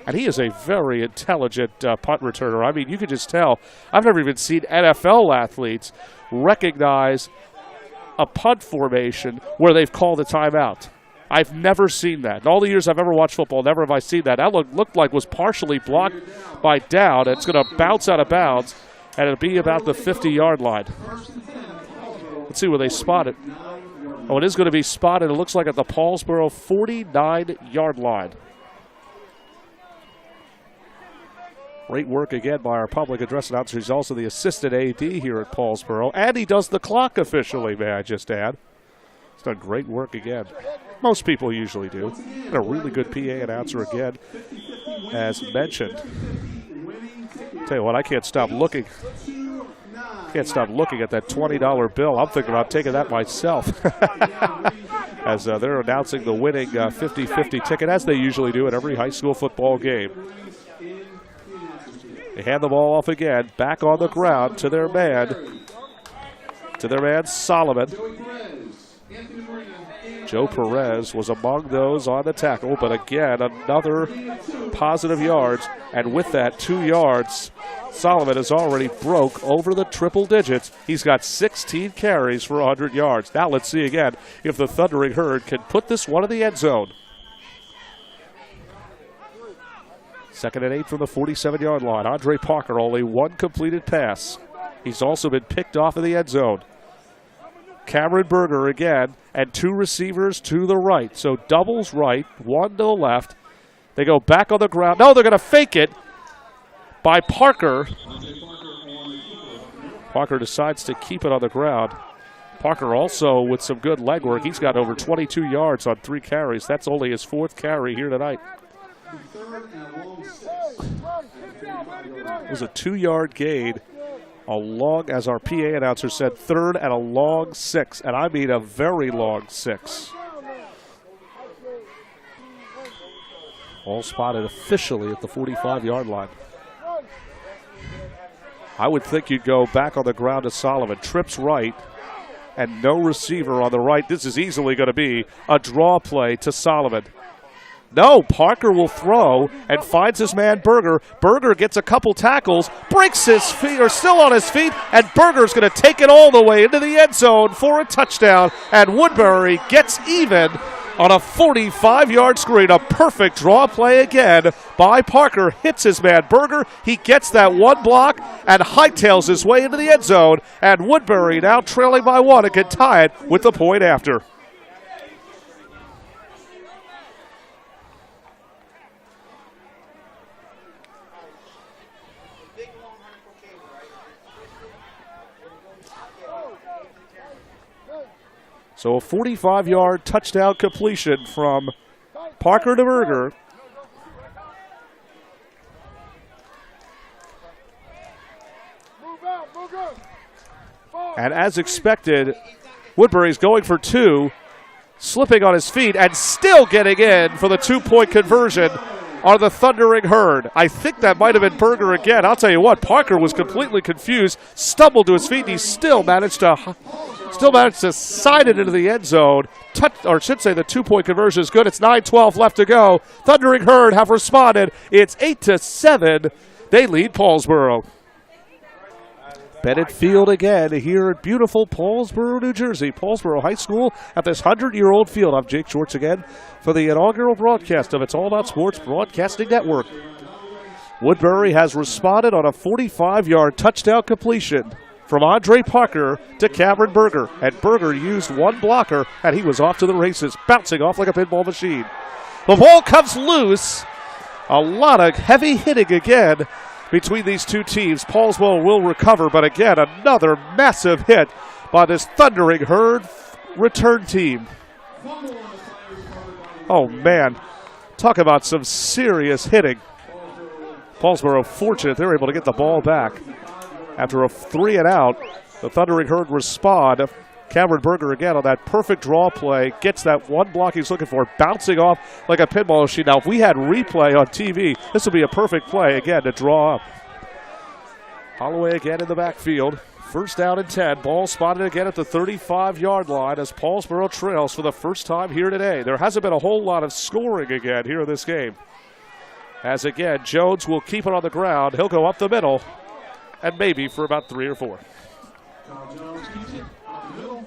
And he is a very intelligent punt returner. I mean, you could just tell. I've never even seen NFL athletes recognize a punt formation where they've called a timeout. I've never seen that. In all the years I've ever watched football, never have I seen that. That looked like was partially blocked by down. It's going to bounce out of bounds, and it'll be about the 50-yard line. Let's see where they spot it. Oh, it is going to be spotted, it looks like, at the Paulsboro 49-yard line. Great work again by our public address announcer. He's also the assistant AD here at Paulsboro, and he does the clock officially, may I just add. He's done great work again. Most people usually do. And a really good PA announcer again, as mentioned. Tell you what, I can't stop looking. Can't stop looking at that $20 bill. I'm thinking about taking that myself. As they're announcing the winning 50-50 ticket, as they usually do at every high school football game. They hand the ball off again, back on the ground to their man. Solomon. Joe Perez was among those on the tackle, but again, another positive yards. And with that 2 yards, Solomon has already broke over the triple digits. He's got 16 carries for 100 yards. Now let's see again if the Thundering Herd can put this one in the end zone. 2nd and 8 from the 47-yard line. Andre Parker, only 1 completed pass. He's also been picked off in the end zone. Cameron Berger again, and 2 receivers to the right. So doubles right, 1 to the left. They go back on the ground. No, they're going to fake it by Parker. Parker decides to keep it on the ground. Parker also with some good leg-work. He's got over 22 yards on 3 carries. That's only his 4th carry here tonight. It was a 2-yard gain. A long, as our PA announcer said, 3rd and a long 6, and I mean a very long 6. All spotted officially at the 45-yard line. I would think you'd go back on the ground to Solomon. Trips right, and no receiver on the right. This is easily going to be a draw play to Solomon. No, Parker will throw and finds his man Berger. Berger gets a couple tackles, breaks his feet, or still on his feet, and Berger's going to take it all the way into the end zone for a touchdown. And Woodbury gets even on a 45-yard screen. A perfect draw play again by Parker. Hits his man Berger. He gets that 1 block and hightails his way into the end zone. And Woodbury now trailing by 1 and can tie it with the point after. So a 45-yard touchdown completion from Parker to Berger. And as expected, Woodbury's going for two, slipping on his feet and still getting in for the two-point conversion are the Thundering Herd. I think that might have been Berger again. I'll tell you what, Parker was completely confused, stumbled to his feet, and he still managed to side it into the end zone. The two-point conversion is good. It's 9:12 left to go. Thundering Herd have responded. It's 8-7. They lead Paulsboro. Bennett Field again here at beautiful Paulsboro, New Jersey. Paulsboro High School at this 100-year-old field. I'm Jake Schwartz again for the inaugural broadcast of It's All About Sports Broadcasting Network. Woodbury has responded on a 45-yard touchdown completion from Andre Parker to Cameron Berger. And Berger used one blocker, and he was off to the races, bouncing off like a pinball machine. The ball comes loose. A lot of heavy hitting again between these two teams. Paulsboro will recover, but again, another massive hit by this Thundering Herd return team. Oh, man. Talk about some serious hitting. Paulsboro fortunate they're able to get the ball back. After a 3-and-out, the Thundering Herd respond. Cameron Berger again on that perfect draw play, gets that one block he's looking for, bouncing off like a pinball machine. Now, if we had replay on TV, this would be a perfect play again to draw up. Holloway again in the backfield. First down and 10. Ball spotted again at the 35-yard line as Paulsboro trails for the first time here today. There hasn't been a whole lot of scoring again here in this game. As again, Jones will keep it on the ground. He'll go up the middle and maybe for about 3 or 4. Jones keeps it up the middle.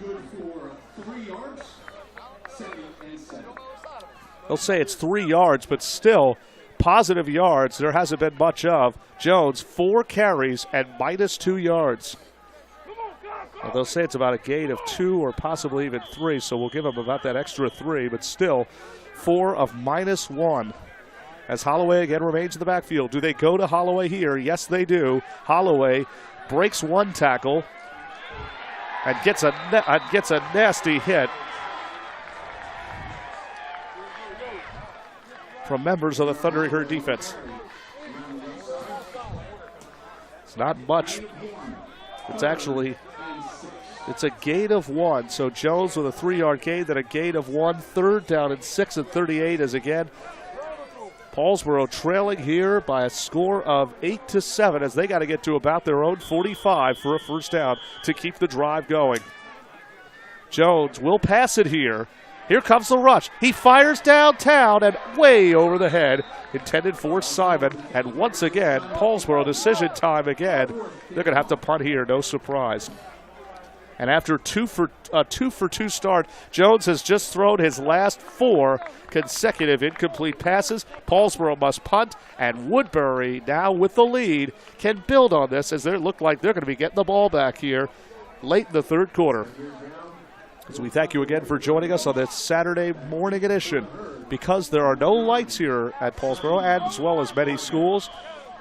Good for 3 yards. 2nd and 7. They'll say it's 3 yards, but still positive yards there hasn't been much of. Jones, 4 carries and -2 yards. Well, they'll say it's about a gain of 2 or possibly even 3, so we'll give him about that extra 3, but still 4 of -1. As Holloway again remains in the backfield. Do they go to Holloway here? Yes, they do. Holloway breaks one tackle and gets a nasty hit from members of the Thundering Herd defense. It's not much. It's a gain of 1. So Jones with a 3-yard gain, then a gain of 1. 3rd down and 6 and 38 as again Paulsboro trailing here by a score of 8-7 as they got to get to about their own 45 for a first down to keep the drive going. Jones will pass it here. Here comes the rush. He fires downtown and way over the head, intended for Simon. And once again, Paulsboro decision time again. They're going to have to punt here, no surprise. And after a 2-for-2 start, Jones has just thrown his last 4 consecutive incomplete passes. Paulsboro must punt, and Woodbury, now with the lead, can build on this as they look like they're going to be getting the ball back here late in the 3rd quarter. So we thank you again for joining us on this Saturday morning edition. Because there are no lights here at Paulsboro, and as well as many schools,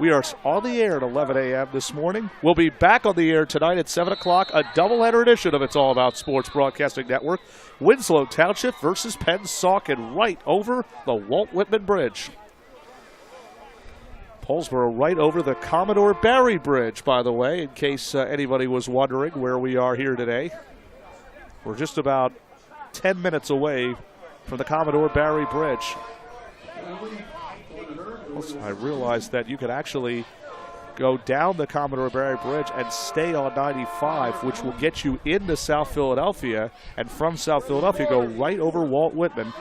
we are on the air at 11 a.m. this morning. We'll be back on the air tonight at 7 o'clock, a doubleheader edition of It's All About Sports Broadcasting Network. Winslow Township versus Pennsauken right over the Walt Whitman Bridge. Paulsboro right over the Commodore Barry Bridge, by the way, in case anybody was wondering where we are here today. We're just about 10 minutes away from the Commodore Barry Bridge. I realized that you could actually go down the Commodore Barry Bridge and stay on 95, which will get you into South Philadelphia, and from South Philadelphia go right over Walt Whitman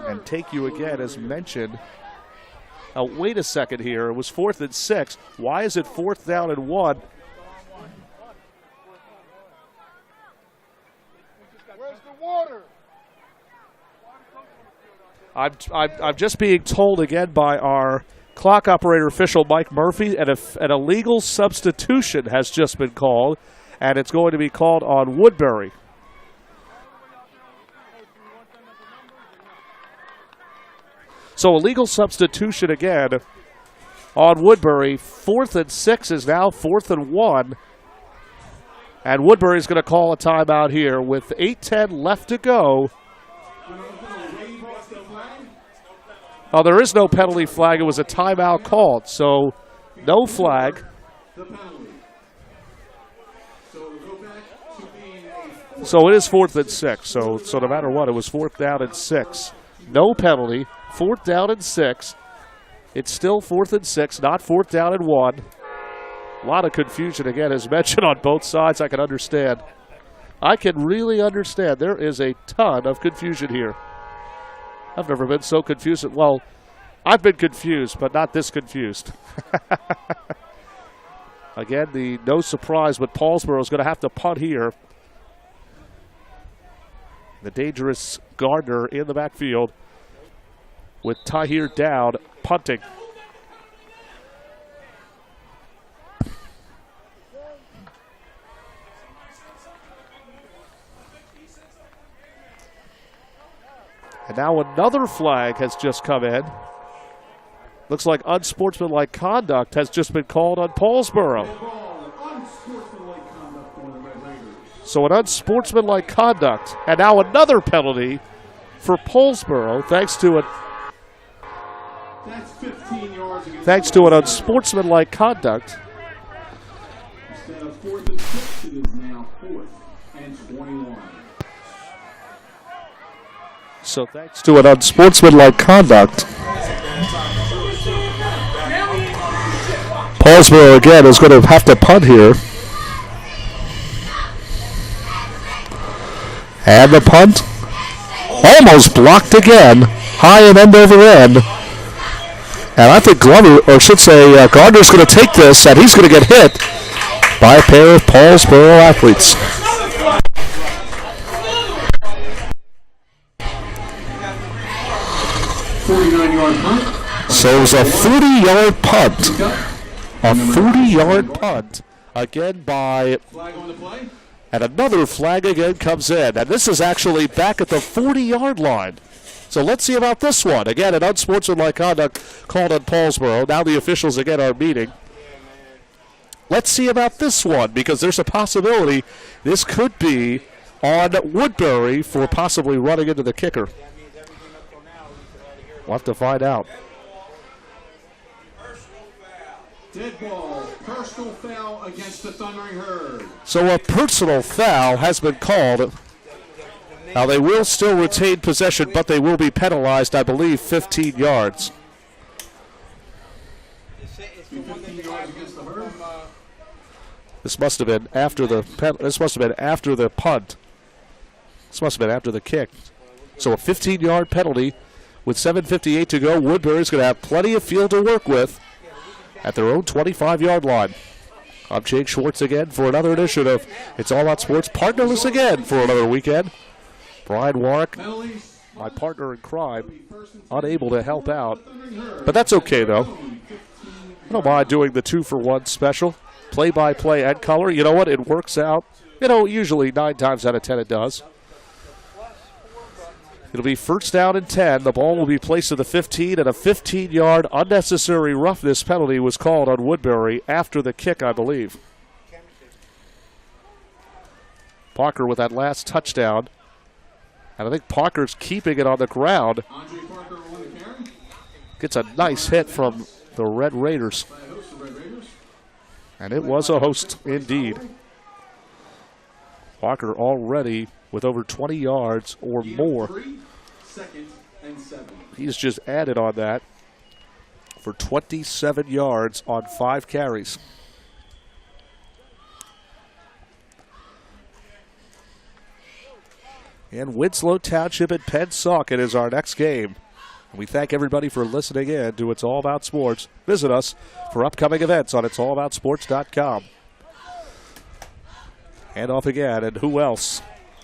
and take you again, as mentioned. Now, wait a second here. It was 4th and 6. Why is it 4th down and 1? Where's the water? I'm just being told again by our clock operator official, Mike Murphy, an illegal substitution has just been called, and it's going to be called on Woodbury. So illegal substitution again on Woodbury. 4th and 6 is now 4th and 1. And Woodbury's going to call a timeout here with 8:10 left to go. Oh, there is no penalty flag. It was a timeout called, so no flag. So it is 4th and 6. So no matter what, it was 4th down and 6. No penalty. 4th down and 6. It's still 4th and 6, not 4th down and 1. A lot of confusion, again, as mentioned, on both sides. I can understand. I can really understand. There is a ton of confusion here. I've never been so confused. Well, I've been confused, but not this confused. Again, no surprise, but Paulsboro is going to have to punt here. The dangerous Gardner in the backfield with Tahir down, punting. And now another flag has just come in. Looks like unsportsmanlike conduct has just been called on Paulsboro. So an unsportsmanlike conduct, and now another penalty for Paulsboro, thanks to an unsportsmanlike conduct. Instead of 4th and 6, it is now 4th and 21. So thanks to an unsportsmanlike conduct, Paulsboro again is going to have to punt here. And the punt almost blocked again, high and end over end. And I think Gardner's going to take this, and he's going to get hit by a pair of Paulsboro athletes. So it was a 40-yard punt. A 40-yard punt again by... Flag on the play. And another flag again comes in. And this is actually back at the 40-yard line. So let's see about this one. Again, an unsportsmanlike conduct called on Paulsboro. Now the officials again are meeting. Let's see about this one, because there's a possibility this could be on Woodbury for possibly running into the kicker. We'll have to find out. Dead ball, personal foul against the Thundering Herd. So a personal foul has been called. Now they will still retain possession, but they will be penalized, I believe, 15 yards. 15 yards against the Herd. This must have been after the punt. This must have been after the kick. So a 15-yard penalty with 7:58 to go. Woodbury's going to have plenty of field to work with at their own 25-yard line. I'm Jake Schwartz again for another edition of It's All About Sports, partnerless again for another weekend. Brian Warwick, my partner in crime, unable to help out. But that's okay, though. I don't mind doing the 2-for-1 special. Play-by-play and color. You know what? It works out. Usually 9 times out of 10 it does. It'll be 1st down and 10. The ball will be placed at the 15, and a 15-yard unnecessary roughness penalty was called on Woodbury after the kick, I believe. Parker with that last touchdown. And I think Parker's keeping it on the ground. Gets a nice hit from the Red Raiders. And it was a host indeed. Parker already with over 20 yards or more. He's just added on that for 27 yards on 5 carries. And Winslow Township and Pennsauken is our next game. And we thank everybody for listening in to It's All About Sports. Visit us for upcoming events on it'sallaboutsports.com. Hand off again, and who else?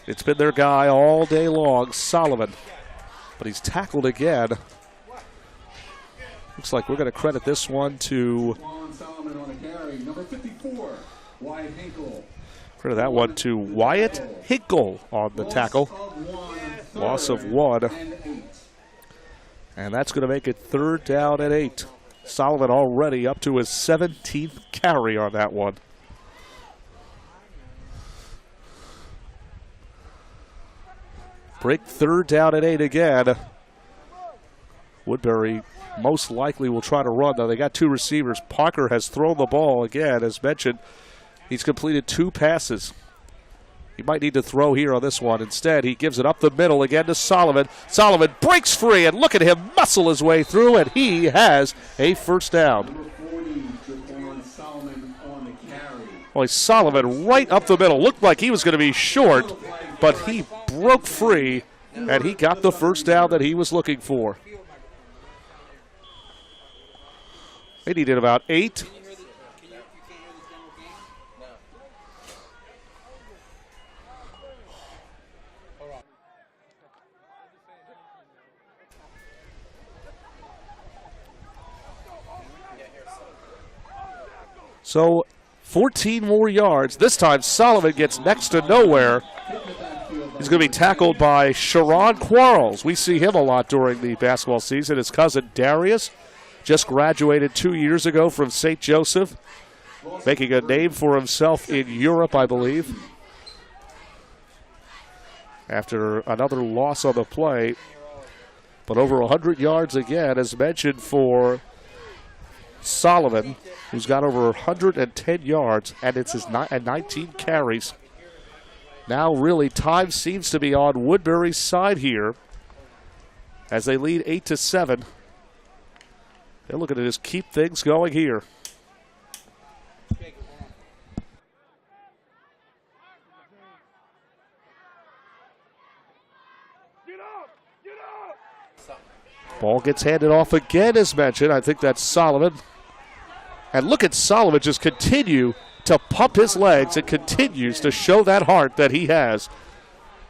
It's been their guy all day long, Solomon. But he's tackled again. Looks like we're going to credit this one to... Solomon on a carry. Number 54, Wyatt Hinkle. Credit that one to Wyatt Hinkle on the tackle. Loss of 1. And that's going to make it 3rd down and 8. Solomon already up to his 17th carry on that one. break 3rd down and 8 again. Woodbury most likely will try to run, though. They got 2 receivers. Parker has thrown the ball again. As mentioned, he's completed 2 passes. He might need to throw here on this one. Instead, he gives it up the middle again to Solomon. Solomon breaks free, and look at him muscle his way through, and he has a 1st down. Boy, Solomon right up the middle. Looked like he was going to be short, but he broke free, and he got the 1st down that he was looking for. They needed about 8. So 14 more yards. This time Solomon gets next to nowhere. He's going to be tackled by Sharon Quarles. We see him a lot during the basketball season. His cousin Darius just graduated 2 years ago from St. Joseph, making a name for himself in Europe, I believe. After another loss on the play, but over 100 yards again, as mentioned, for Solomon, who's got over 110 yards, and it's his 19 carries. Now really time seems to be on Woodbury's side here as they lead 8-7. They're looking to just keep things going here. Ball gets handed off again, as mentioned. I think that's Solomon. And look at Solomon just continue to pump his legs and continues to show that heart that he has.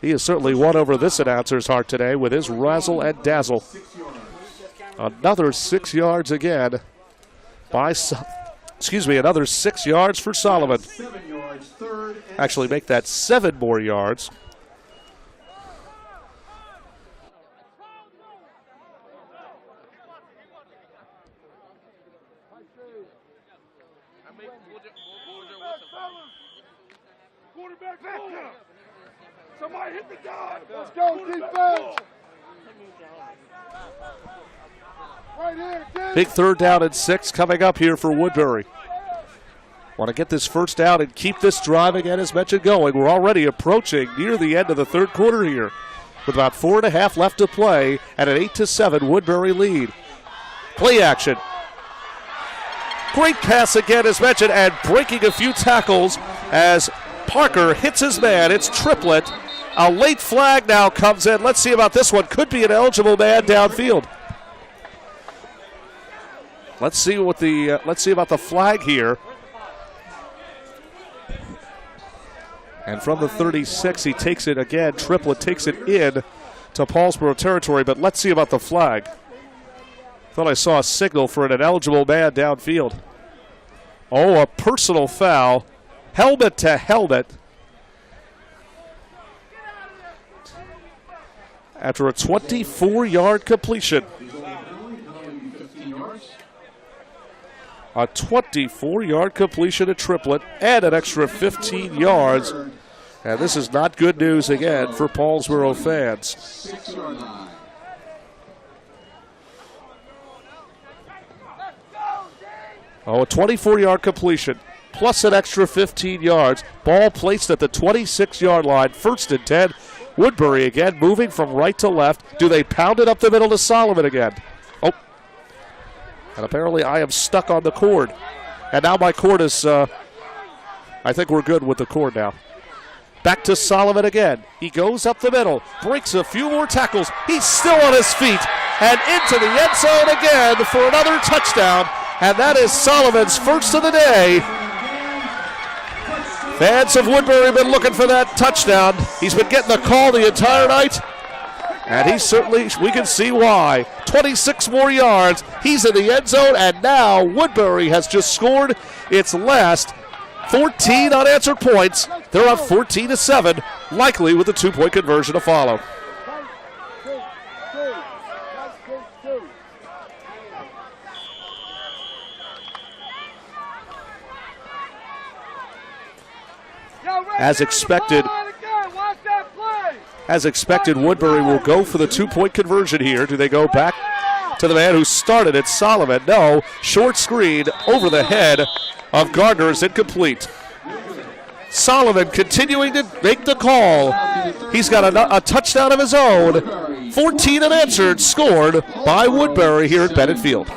He has certainly won over this announcer's heart today with his razzle and dazzle. Another 6 yards again by, another 6 yards for Solomon. Actually make that 7 more yards. Somebody hit the guy. Let's go, defense. Right here, defense. Big 3rd down and 6 coming up here for Woodbury. Want to get this 1st down and keep this drive again, as mentioned, going. We're already approaching near the end of the 3rd quarter here with about 4.5 left to play and an 8-7 Woodbury lead. Play action. Great pass again, as mentioned, and breaking a few tackles as Parker hits his man. It's Triplett. A late flag now comes in. Let's see about this one. Could be an eligible man downfield. Let's see about the flag here. And from the 36, he takes it again. Triplett takes it in to Paulsboro territory, but let's see about the flag. Thought I saw a signal for an ineligible man downfield. Oh, a personal foul. Helmet to helmet. After a 24-yard completion. A 24-yard completion to Triplett and an extra 15 yards. And this is not good news again for Paulsboro fans. 6-yard line. Oh, a 24-yard completion plus an extra 15 yards. Ball placed at the 26-yard line. 1st and 10. Woodbury again moving from right to left. Do they pound it up the middle to Solomon again? Oh. And apparently I am stuck on the cord. And now my cord is, I think we're good with the cord now. Back to Solomon again. He goes up the middle, breaks a few more tackles. He's still on his feet and into the end zone again for another touchdown. And that is Solomon's 1st of the day. Fans of Woodbury have been looking for that touchdown. He's been getting the call the entire night. And we can see why. 26 more yards. He's in the end zone, and now Woodbury has just scored its last 14 unanswered points. They're up 14-7, likely with a 2-point conversion to follow. As expected, As expected, Woodbury will go for the 2-point conversion here. Do they go back to the man who started it, Solomon? No. Short screen over the head of Gardner is incomplete. Solomon continuing to make the call. He's got a touchdown of his own. 14 unanswered, scored by Woodbury here at Bennett Field.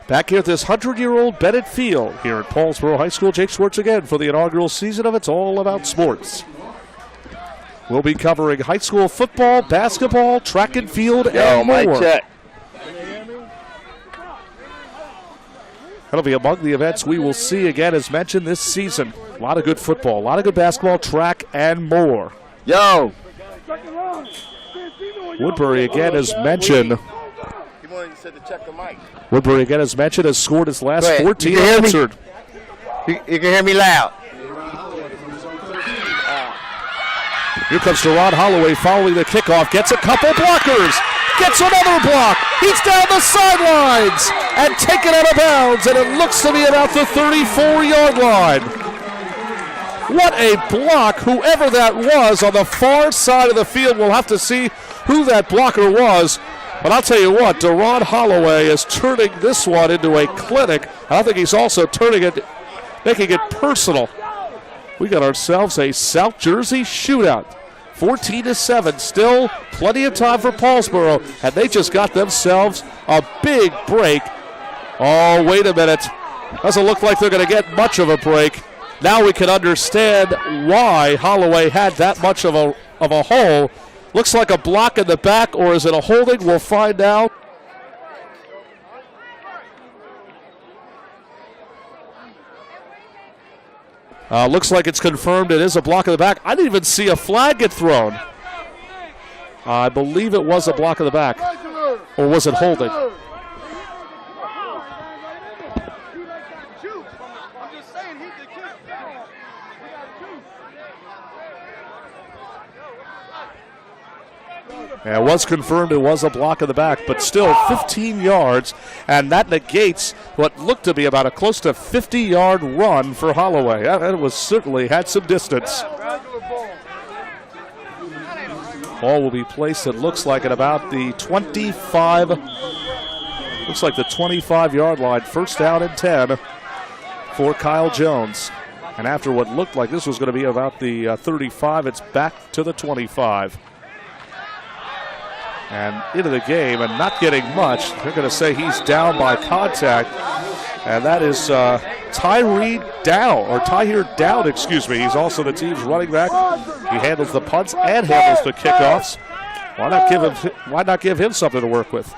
Back here at this 100-year-old Bennett Field here at Paulsboro High School. Jake Schwartz again for the inaugural season of It's All About Sports. We'll be covering high school football, basketball, track and field, and more. That'll be among the events we will see again, as mentioned, this season. A lot of good football, a lot of good basketball, track, and more. Yo! Woodbury again, as mentioned. Woodbury again, as mentioned, has scored his last 14 unanswered. You can hear me loud. Here comes Deron Holloway following the kickoff. Gets a couple blockers. Gets another block. He's down the sidelines and taken out of bounds, and it looks to be about the 34-yard line. What a block, whoever that was on the far side of the field. We'll have to see who that blocker was. But I'll tell you what, Deron Holloway is turning this one into a clinic. I think he's also turning it, making it personal. We got ourselves a South Jersey shootout. 14-7, still plenty of time for Paulsboro, and they just got themselves a big break. Oh, wait a minute. Doesn't look like they're going to get much of a break. Now we can understand why Holloway had that much of a hole. Looks like a block in the back, or is it a holding? We'll find out. Looks like it's confirmed it is a block in the back. I didn't even see a flag get thrown. I believe it was a block in the back. Or was it holding? Yeah, it was confirmed it was a block in the back, but still 15 yards, and that negates what looked to be about a close to 50-yard run for Holloway. That was certainly had some distance. Ball will be placed, it looks like, at about the 25, looks like the 25-yard line. First down and 10 for Kyle Jones. And after what looked like this was going to be about the 35, it's back to the 25. And into the game and not getting much. They're going to say he's down by contact. And that is Tahir Dowd, excuse me. He's also the team's running back. He handles the punts and handles the kickoffs. Why not give him something to work with?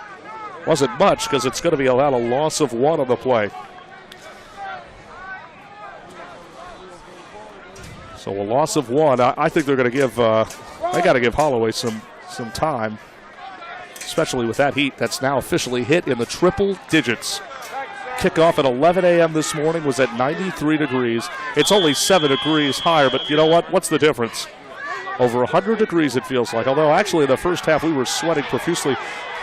Wasn't much, because it's going to be about a loss of 1 on the play. So a loss of 1. I think they're going to give. They got to give Holloway some time, especially with that heat that's now officially hit in the triple digits. Kickoff at 11 a.m. this morning was at 93 degrees. It's only 7 degrees higher, but you know what? What's the difference? Over 100 degrees it feels like, although actually in the first half we were sweating profusely.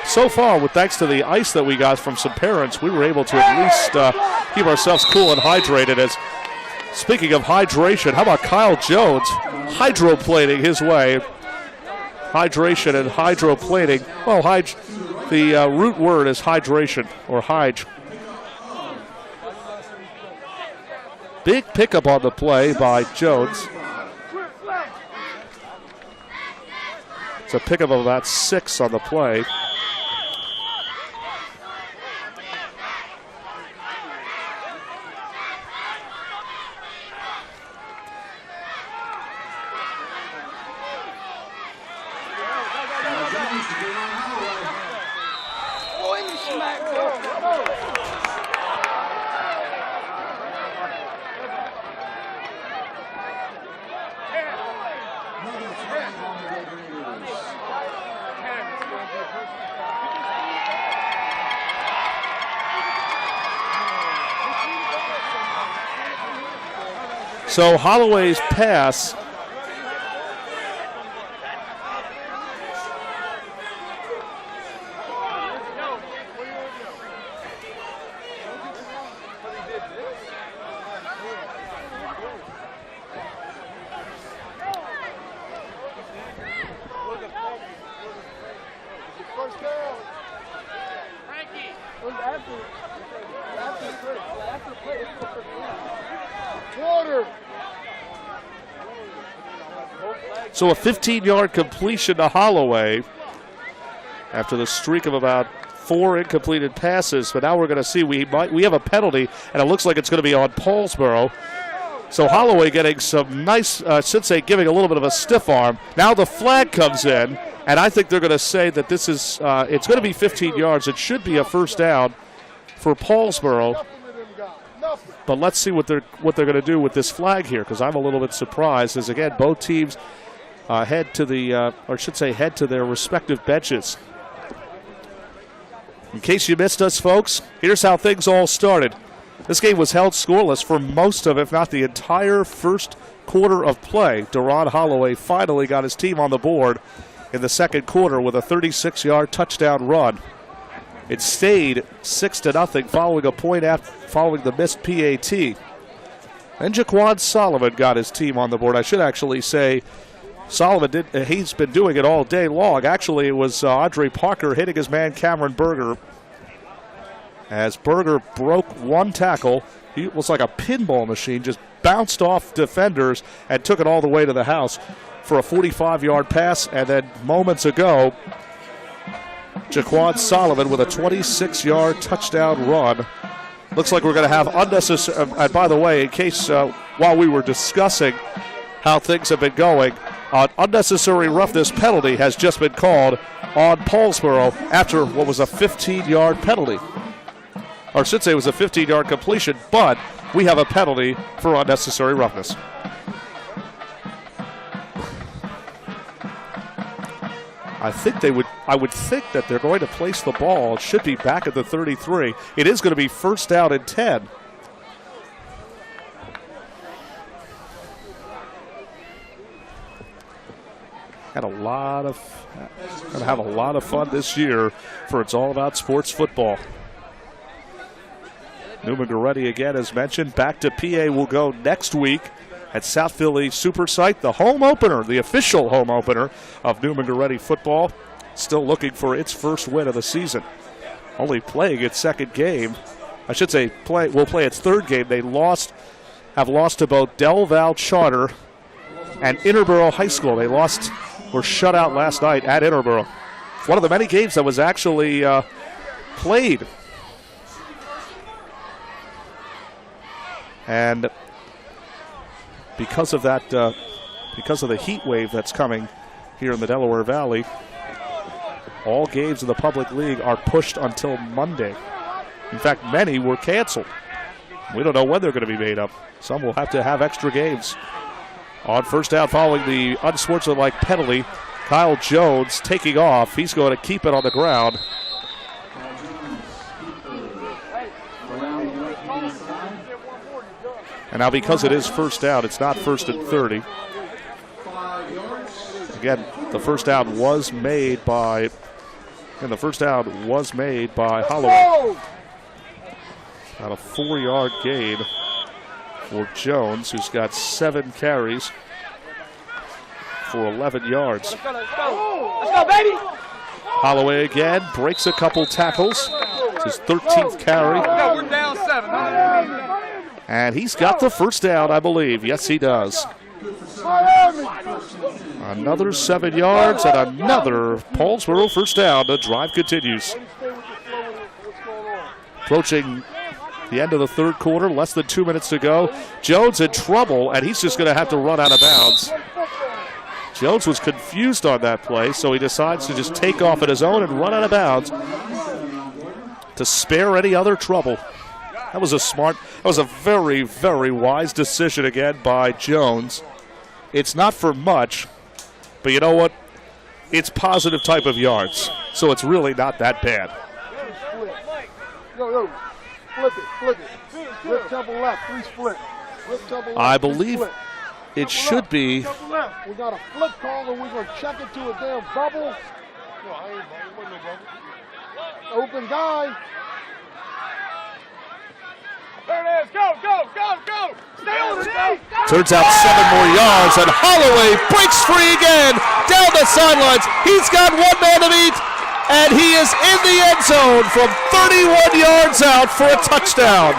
So far, thanks to the ice that we got from some parents, we were able to at least keep ourselves cool and hydrated. As speaking of hydration, how about Kyle Jones hydroplaning his way? Hydration and hydroplaning. Well, the root word is hydration, or hydge. Big pickup on the play by Jones. It's a pickup of about 6 on the play. So Holloway's pass So a 15-yard completion to Holloway after the streak of about 4 incompleted passes. But now we're going to see we have a penalty, and it looks like it's going to be on Paulsboro. So Holloway getting some nice, should say, giving a little bit of a stiff arm. Now the flag comes in, and I think they're going to say that this is, it's going to be 15 yards. It should be a first down for Paulsboro. But let's see what they're going to do with this flag here, because I'm a little bit surprised. As again, both teams head to their respective benches. In case you missed us, folks, here's how things all started. This game was held scoreless for most of, if not the entire first quarter of play. Deron Holloway finally got his team on the board in the second quarter with a 36-yard touchdown run. It stayed 6-0 following the missed PAT. Then Jaquan Solomon got his team on the board. I should actually say Solomon he's been doing it all day long. Actually, it was Andre Parker hitting his man Cameron Berger. As Berger broke one tackle, he was like a pinball machine, just bounced off defenders and took it all the way to the house for a 45-yard pass. And then moments ago, Jaquan Solomon with a 26-yard touchdown run. Looks like we're going to have unnecessary, and by the way, in case while we were discussing how things have been going, an unnecessary roughness penalty has just been called on Paulsboro after what was a 15-yard penalty. Or I should say it was a 15-yard completion, but we have a penalty for unnecessary roughness. I would think that they're going to place the ball. It should be back at the 33. It is going to be first down and 10. Going to have a lot of fun this year for It's All About Sports Football. Newman Goretti again, as mentioned, back to PA will go next week at South Philly Super Site, the home opener, the official home opener of Newman Goretti football. Still looking for its first win of the season. Only playing its second game. I should say will play its third game. They have lost to both Del Val Charter and Interboro High School. They were shut out last night at Interboro. One of the many games that was actually played. And because of that, because of the heat wave that's coming here in the Delaware Valley, all games in the public league are pushed until Monday. In fact, many were canceled. We don't know when they're going to be made up. Some will have to have extra games. On first down following the unsportsmanlike penalty, Kyle Jones taking off. He's going to keep it on the ground. And now because it is first down, it's not first and 30. Again, the first down was made by Holloway. About a 4-yard gain for Jones, who's got 7 carries for 11 yards. Let's go, baby! Holloway again breaks a couple tackles. It's his 13th carry. No, we're down 7. And he's got the first down, I believe. Yes, he does. Another 7 yards and another Paulsboro first down. The drive continues. Approaching the end of the third quarter, less than 2 minutes to go. Jones in trouble, and he's just going to have to run out of bounds. Jones was confused on that play, so he decides to just take off at his own and run out of bounds to spare any other trouble. That was a very, very wise decision again by Jones. It's not for much, but you know what? It's positive type of yards, so it's really not that bad. Yo, flip it. Flip double left, 3 split. Flip double left, I believe split. it should be. We got a flip call and we're going to check it to a damn bubble. No, I ain't no bubble. Open guy. There it is. Go. Stay on it. Turns out 7 more yards, and Holloway breaks free again down the sidelines. He's got one man to beat, and he is in the end zone from 31 yards out for a touchdown.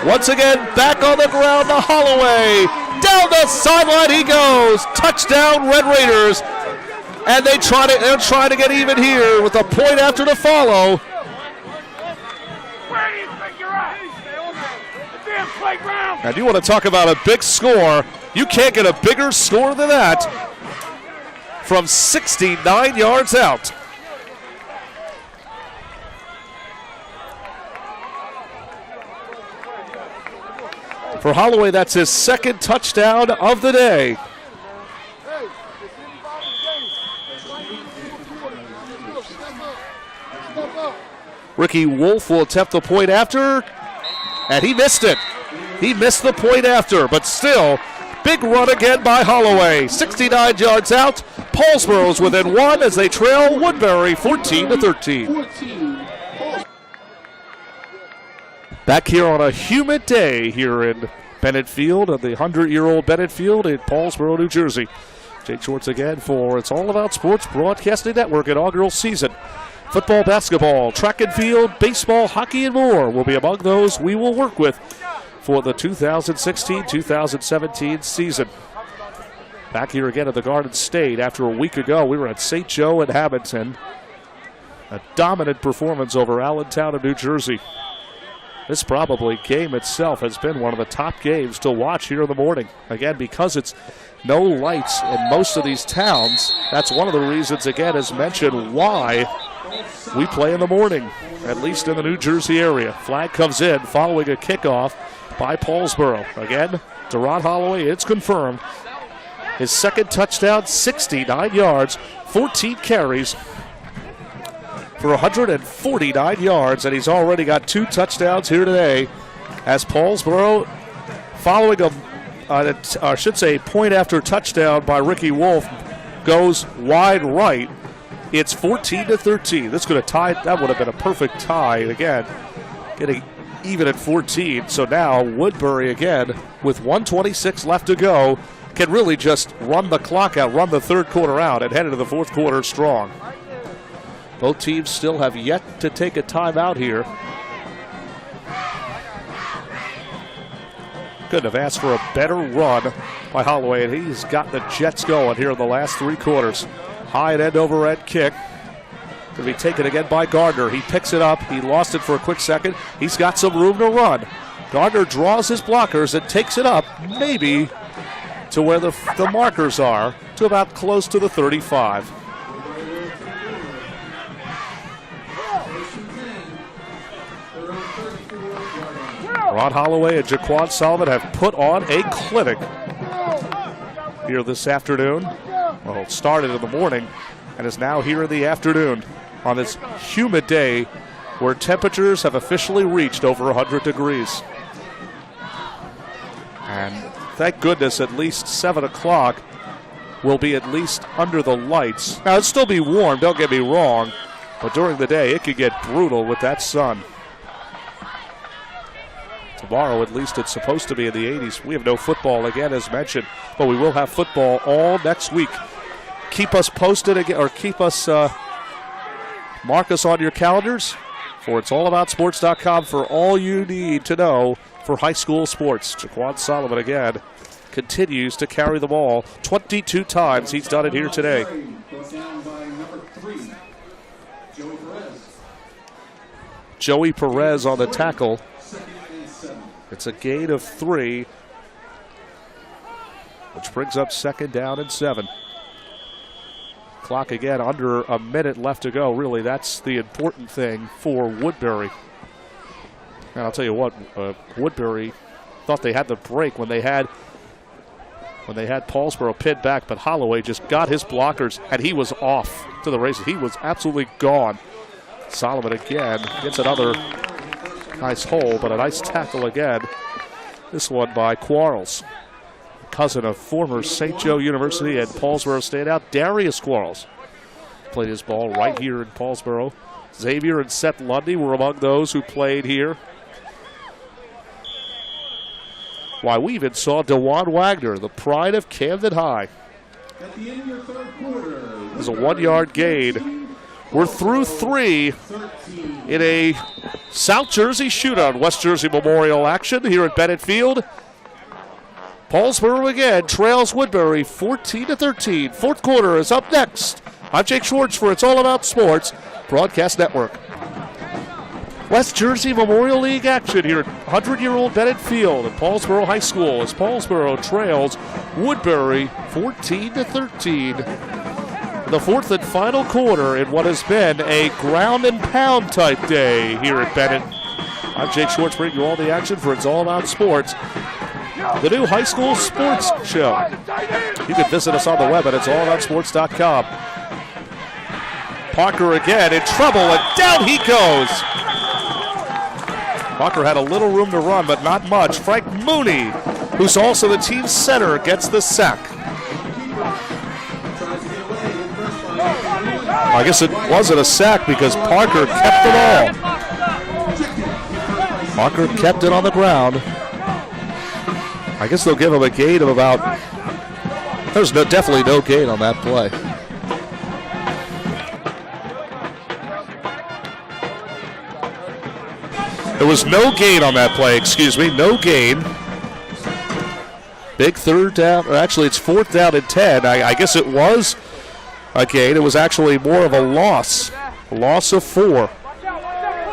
Once again, back on the ground to Holloway. Down the sideline he goes. Touchdown, Red Raiders. And they're trying to get even here with a point after to follow. Where do you think you're at? Stay on the damn playground. And you want to talk about a big score. You can't get a bigger score than that from 69 yards out. For Holloway, that's his second touchdown of the day. Ricky Wolf will attempt the point after, and he missed it. He missed the point after, but still, big run again by Holloway. 69 yards out. Paulsboro's within one as they trail Woodbury 14-13. Back here on a humid day here in Bennett Field, at the 100-year-old Bennett Field in Paulsboro, New Jersey. Jake Schwartz again for It's All About Sports Broadcasting Network inaugural season. Football, basketball, track and field, baseball, hockey, and more will be among those we will work with for the 2016-2017 season. Back here again at the Garden State. After a week ago, we were at St. Joe and Hamilton. A dominant performance over Allentown of New Jersey. This probably game itself has been one of the top games to watch here in the morning. Again, because it's no lights in most of these towns, that's one of the reasons, again, as mentioned, why we play in the morning, at least in the New Jersey area. Flag comes in following a kickoff by Paulsboro. Again, Deron Holloway, it's confirmed. His second touchdown, 69 yards, 14 carries for 149 yards, and he's already got 2 touchdowns here today as Paulsboro, following a point after touchdown by Ricky Wolf, goes wide right. It's 14-13. This could have tied. That would have been a perfect tie. Again, getting even at 14. So now Woodbury again, with 1:26 left to go, can really just run the clock out, run the third quarter out, and head into the fourth quarter strong. Both teams still have yet to take a timeout here. Couldn't have asked for a better run by Holloway, and he's got the Jets going here in the last 3 quarters. High and end over end kick. Going to be taken again by Gardner. He picks it up. He lost it for a quick second. He's got some room to run. Gardner draws his blockers and takes it up, maybe to where the markers are, to about close to the 35. Ron Holloway and Jaquan Solomon have put on a clinic here this afternoon. Well, it started in the morning and is now here in the afternoon on this humid day where temperatures have officially reached over 100 degrees. And thank goodness at least 7 o'clock will be at least under the lights. Now, it'll still be warm, don't get me wrong, but during the day it could get brutal with that sun. Tomorrow, at least, it's supposed to be in the 80s. We have no football again, as mentioned, but we will have football all next week. Keep us posted again, or keep us, mark us on your calendars for it'sallaboutsports.com for all you need to know for high school sports. Jaquan Solomon again continues to carry the ball 22 times. He's done it here today. Joey Perez on the tackle. It's a gain of 3, which brings up second down and 7. Clock again under a minute left to go. Really, that's the important thing for Woodbury. And I'll tell you what, Woodbury thought they had the break when they had Paulsboro pinned back, but Holloway just got his blockers, and he was off to the races. He was absolutely gone. Solomon again gets another nice hole, but a nice tackle again. This one by Quarles, cousin of former St. Joe University and Paulsboro standout Darius Quarles. Played his ball right here in Paulsboro. Xavier and Seth Lundy were among those who played here. Why, we even saw DeJuan Wagner, the pride of Camden High. At the end of your third quarter, There's a 1-yard gain. We're through 3 in a South Jersey shootout, West Jersey Memorial action here at Bennett Field. Paulsboro again trails Woodbury 14-13. Fourth quarter is up next. I'm Jake Schwartz for It's All About Sports Broadcast Network. West Jersey Memorial League action here at 100-year-old Bennett Field at Paulsboro High School as Paulsboro trails Woodbury 14-13. The fourth and final quarter in what has been a ground and pound type day here at Bennett. I'm Jake Schwartz bringing you all the action for It's All About Sports, the new high school sports show. You can visit us on the web at it'sallaboutsports.com. Parker again in trouble, and down he goes. Parker had a little room to run, but not much. Frank Mooney, who's also the team's center, gets the sack. I guess it wasn't a sack because Parker kept the ball. Parker kept it on the ground. I guess they'll give him a gain of about... There's definitely no gain on that play. There was no gain on that play, no gain. Big third down, or actually it's fourth down and 10. I guess it was a gain. It was actually more of a loss of 4.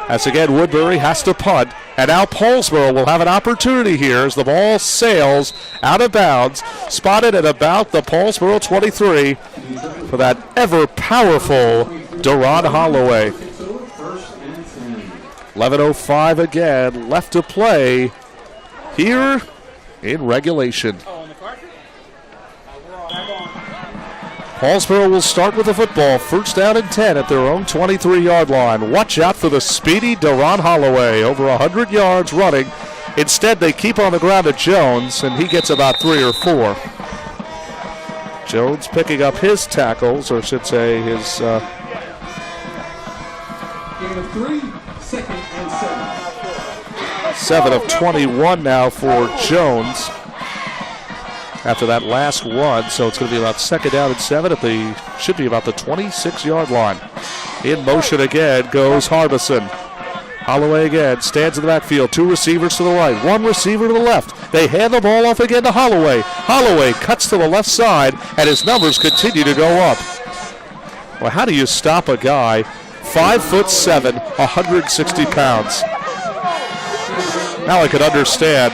As again, Woodbury has to punt, and now Paulsboro will have an opportunity here as the ball sails out of bounds, spotted at about the Paulsboro 23 for that ever-powerful Deron Holloway. 11:05 again left to play here in regulation. Paulsboro will start with the football. First down and 10 at their own 23-yard line. Watch out for the speedy Deron Holloway. Over 100 yards running. Instead, they keep on the ground at Jones, and he gets about 3 or 4. Jones picking up his tackles, or I should say his... Gain of 3, second and 7. 7 of 21 now for Jones after that last one, so it's going to be about second down and 7 at the, should be about the 26-yard line. In motion again goes Harbison. Holloway again stands in the backfield. 2 receivers to the right, 1 receiver to the left. They hand the ball off again to Holloway. Holloway cuts to the left side, and his numbers continue to go up. Well, how do you stop a guy 5'7", 160 pounds? Now I could understand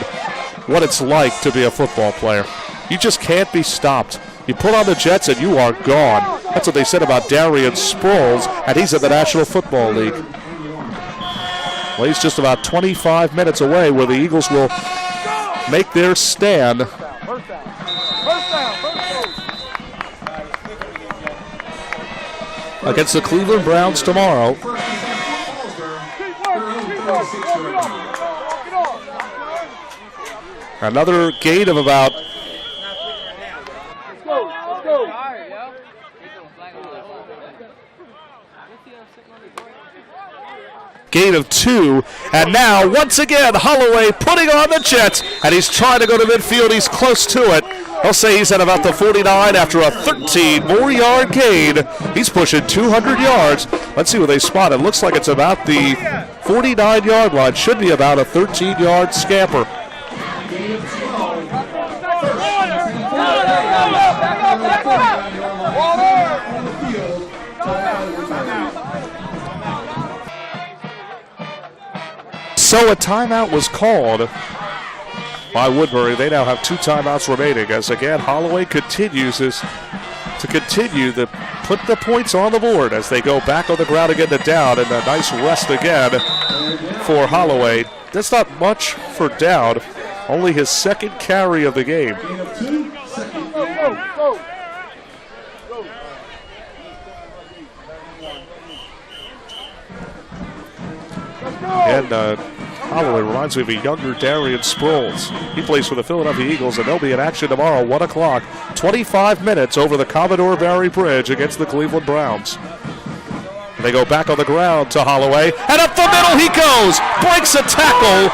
what it's like to be a football player. You just can't be stopped. You put on the Jets and you are gone. That's what they said about Darian Sproles, and he's in the National Football League. Well, he's just about 25 minutes away where the Eagles will make their stand. Against the Cleveland Browns tomorrow. Another gain of about gain of 2, and now once again Holloway putting on the Jets, and he's trying to go to midfield. He's close to it. I'll say he's at about the 49 after a 13-more-yard gain. He's pushing 200 yards. Let's see what they spot. It looks like it's about the 49-yard line. Should be about a 13-yard scamper. So a timeout was called by Woodbury. They now have 2 timeouts remaining as again Holloway continues to put the points on the board as they go back on the ground again to down, and a nice rest again for Holloway. That's not much for Dowd. Only his second carry of the game. And Holloway reminds me of a younger Darian Sproles. He plays for the Philadelphia Eagles, and they'll be in action tomorrow, 1 o'clock. 25 minutes over the Commodore Barry Bridge against the Cleveland Browns. They go back on the ground to Holloway, and up the middle he goes, breaks a tackle,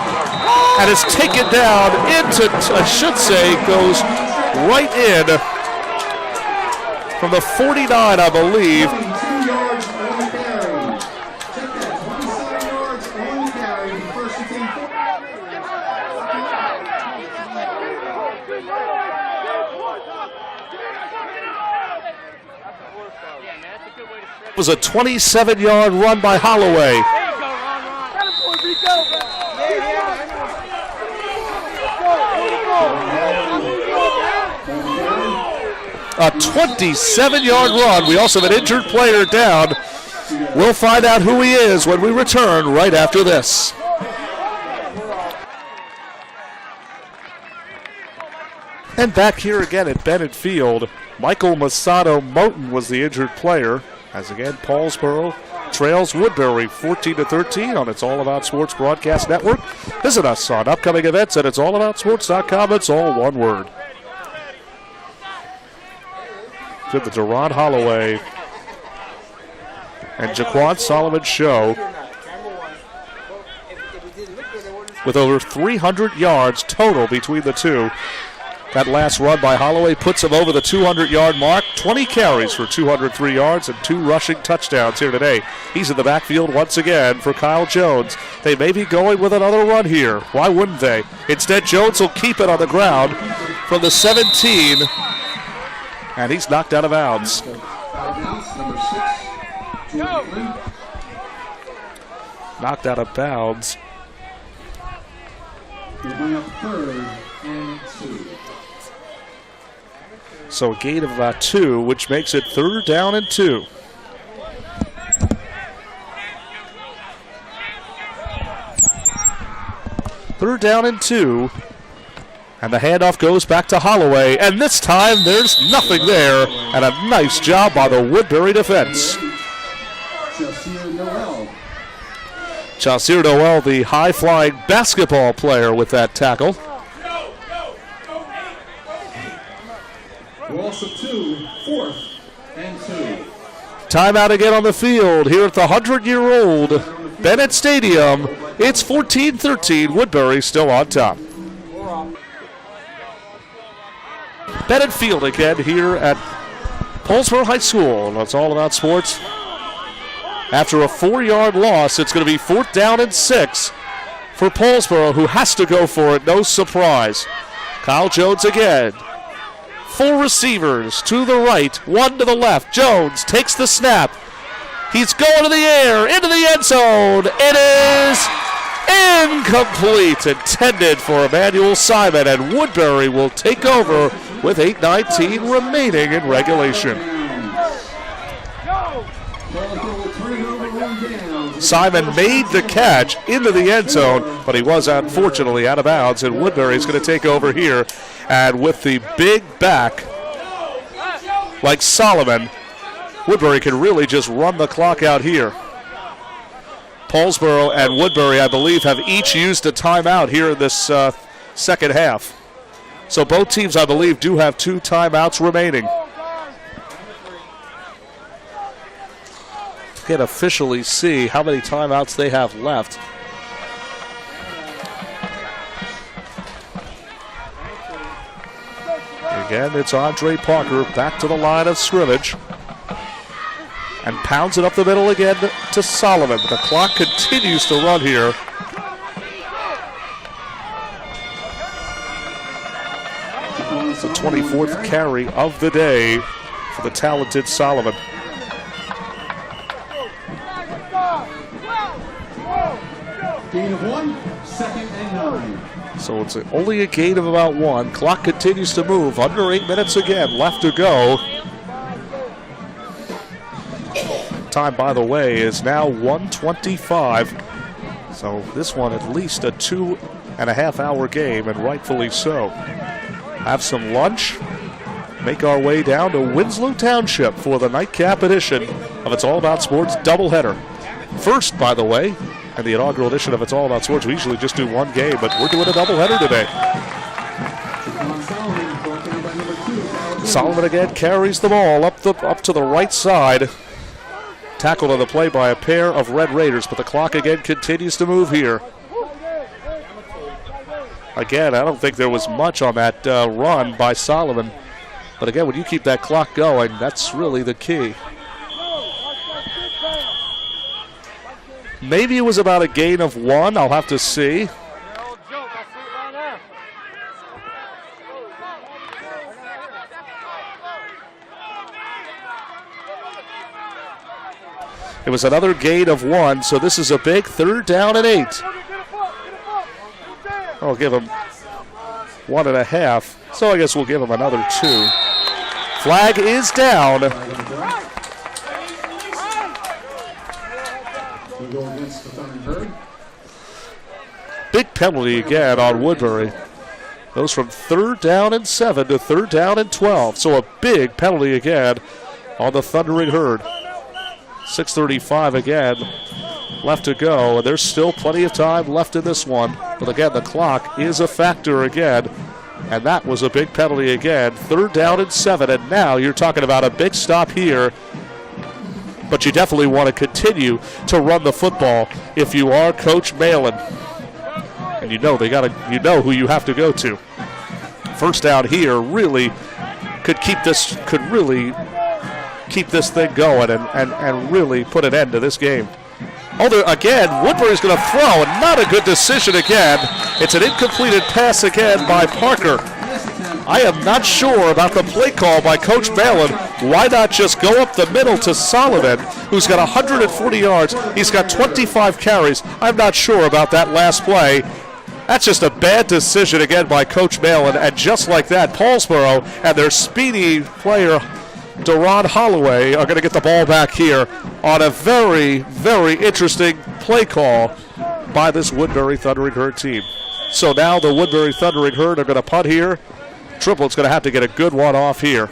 and is taken down into, I should say, goes right in from the 49, I believe. was a 27-yard run by Holloway. A 27-yard run. We also have an injured player down. We'll find out who he is when we return right after this. And back here again at Bennett Field, Michael Masato Moten was the injured player. As again, Paulsboro trails Woodbury 14-13 on its All About Sports broadcast network. Visit us on upcoming events at it'sallaboutsports.com. It's all one word. To the Deron Holloway and Jaquan Solomon show with over 300 yards total between the two. That last run by Holloway puts him over the 200-yard mark. 20 carries for 203 yards and 2 rushing touchdowns here today. He's in the backfield once again for Kyle Jones. They may be going with another run here. Why wouldn't they? Instead, Jones will keep it on the ground from the 17. And he's knocked out of bounds. Knocked out of bounds. So a gain of about 2, which makes it 3rd down and 2. Third down and 2. And the handoff goes back to Holloway. And this time there's nothing there. And a nice job by the Woodbury defense. Chaucer Noel, the high-flying basketball player with that tackle. Loss of 2, 4th and 2. Timeout again on the field here at the 100-year-old Bennett Stadium. It's 14-13. Woodbury still on top. Bennett Field again here at Paulsboro High School. It's All About Sports. After a 4-yard loss, it's going to be 4th down and 6 for Paulsboro, who has to go for it. No surprise. Kyle Jones again. 4 receivers to the right, 1 to the left. Jones takes the snap. He's going to the air, into the end zone. It is incomplete, intended for Emmanuel Simon, and Woodbury will take over with 8:19 remaining in regulation. Simon made the catch into the end zone, but he was unfortunately out of bounds, and Woodbury is going to take over here. And with the big back like Solomon, Woodbury can really just run the clock out here. Paulsboro and Woodbury, I believe, have each used a timeout here in this second half. So both teams, I believe, do have 2 timeouts remaining. Can't officially see how many timeouts they have left. Again, it's Andre Parker back to the line of scrimmage. And pounds it up the middle again to Solomon. The clock continues to run here. It's the 24th carry of the day for the talented Solomon. Gain of 1, 2nd and 9. So it's only a gain of about 1. Clock continues to move. Under 8 minutes again left to go. Time, by the way, is now 1:25. So this one at least a 2.5-hour game, and rightfully so. Have some lunch. Make our way down to Winslow Township for the nightcap edition of It's All About Sports doubleheader. First, by the way, and the inaugural edition of It's All About Sports, we usually just do 1 game, but we're doing a doubleheader today. Solomon again carries the ball up to the right side. Tackled on the play by a pair of Red Raiders, but the clock again continues to move here. Again, I don't think there was much on that run by Solomon. But again, when you keep that clock going, that's really the key. Maybe it was about a gain of 1. I'll have to see. It was another gain of 1, so this is a big 3rd down and 8. I'll give him 1.5, so I guess we'll give him another 2. Flag is down. Big penalty again on Woodbury. Goes from 3rd down and 7 to 3rd down and 12. So a big penalty again on the Thundering Herd. 6:35 again left to go. And there's still plenty of time left in this one. But again, the clock is a factor again. And that was a big penalty again. 3rd down and 7. And now you're talking about a big stop here. But you definitely want to continue to run the football if you are Coach Malin. And you know who you have to go to. First down here really could really keep this thing going and really put an end to this game. Although again, Woodbury's going to throw, and not a good decision again. It's an incompleted pass again by Parker. I am not sure about the play call by Coach Malin. Why not just go up the middle to Solomon, who's got 140 yards. He's got 25 carries. I'm not sure about that last play. That's just a bad decision again by Coach Malin. And just like that, Paulsboro and their speedy player, Deron Holloway, are going to get the ball back here on a very, very interesting play call by this Woodbury Thundering Herd team. So now the Woodbury Thundering Herd are going to punt here. Triplett's going to have to get a good one off here.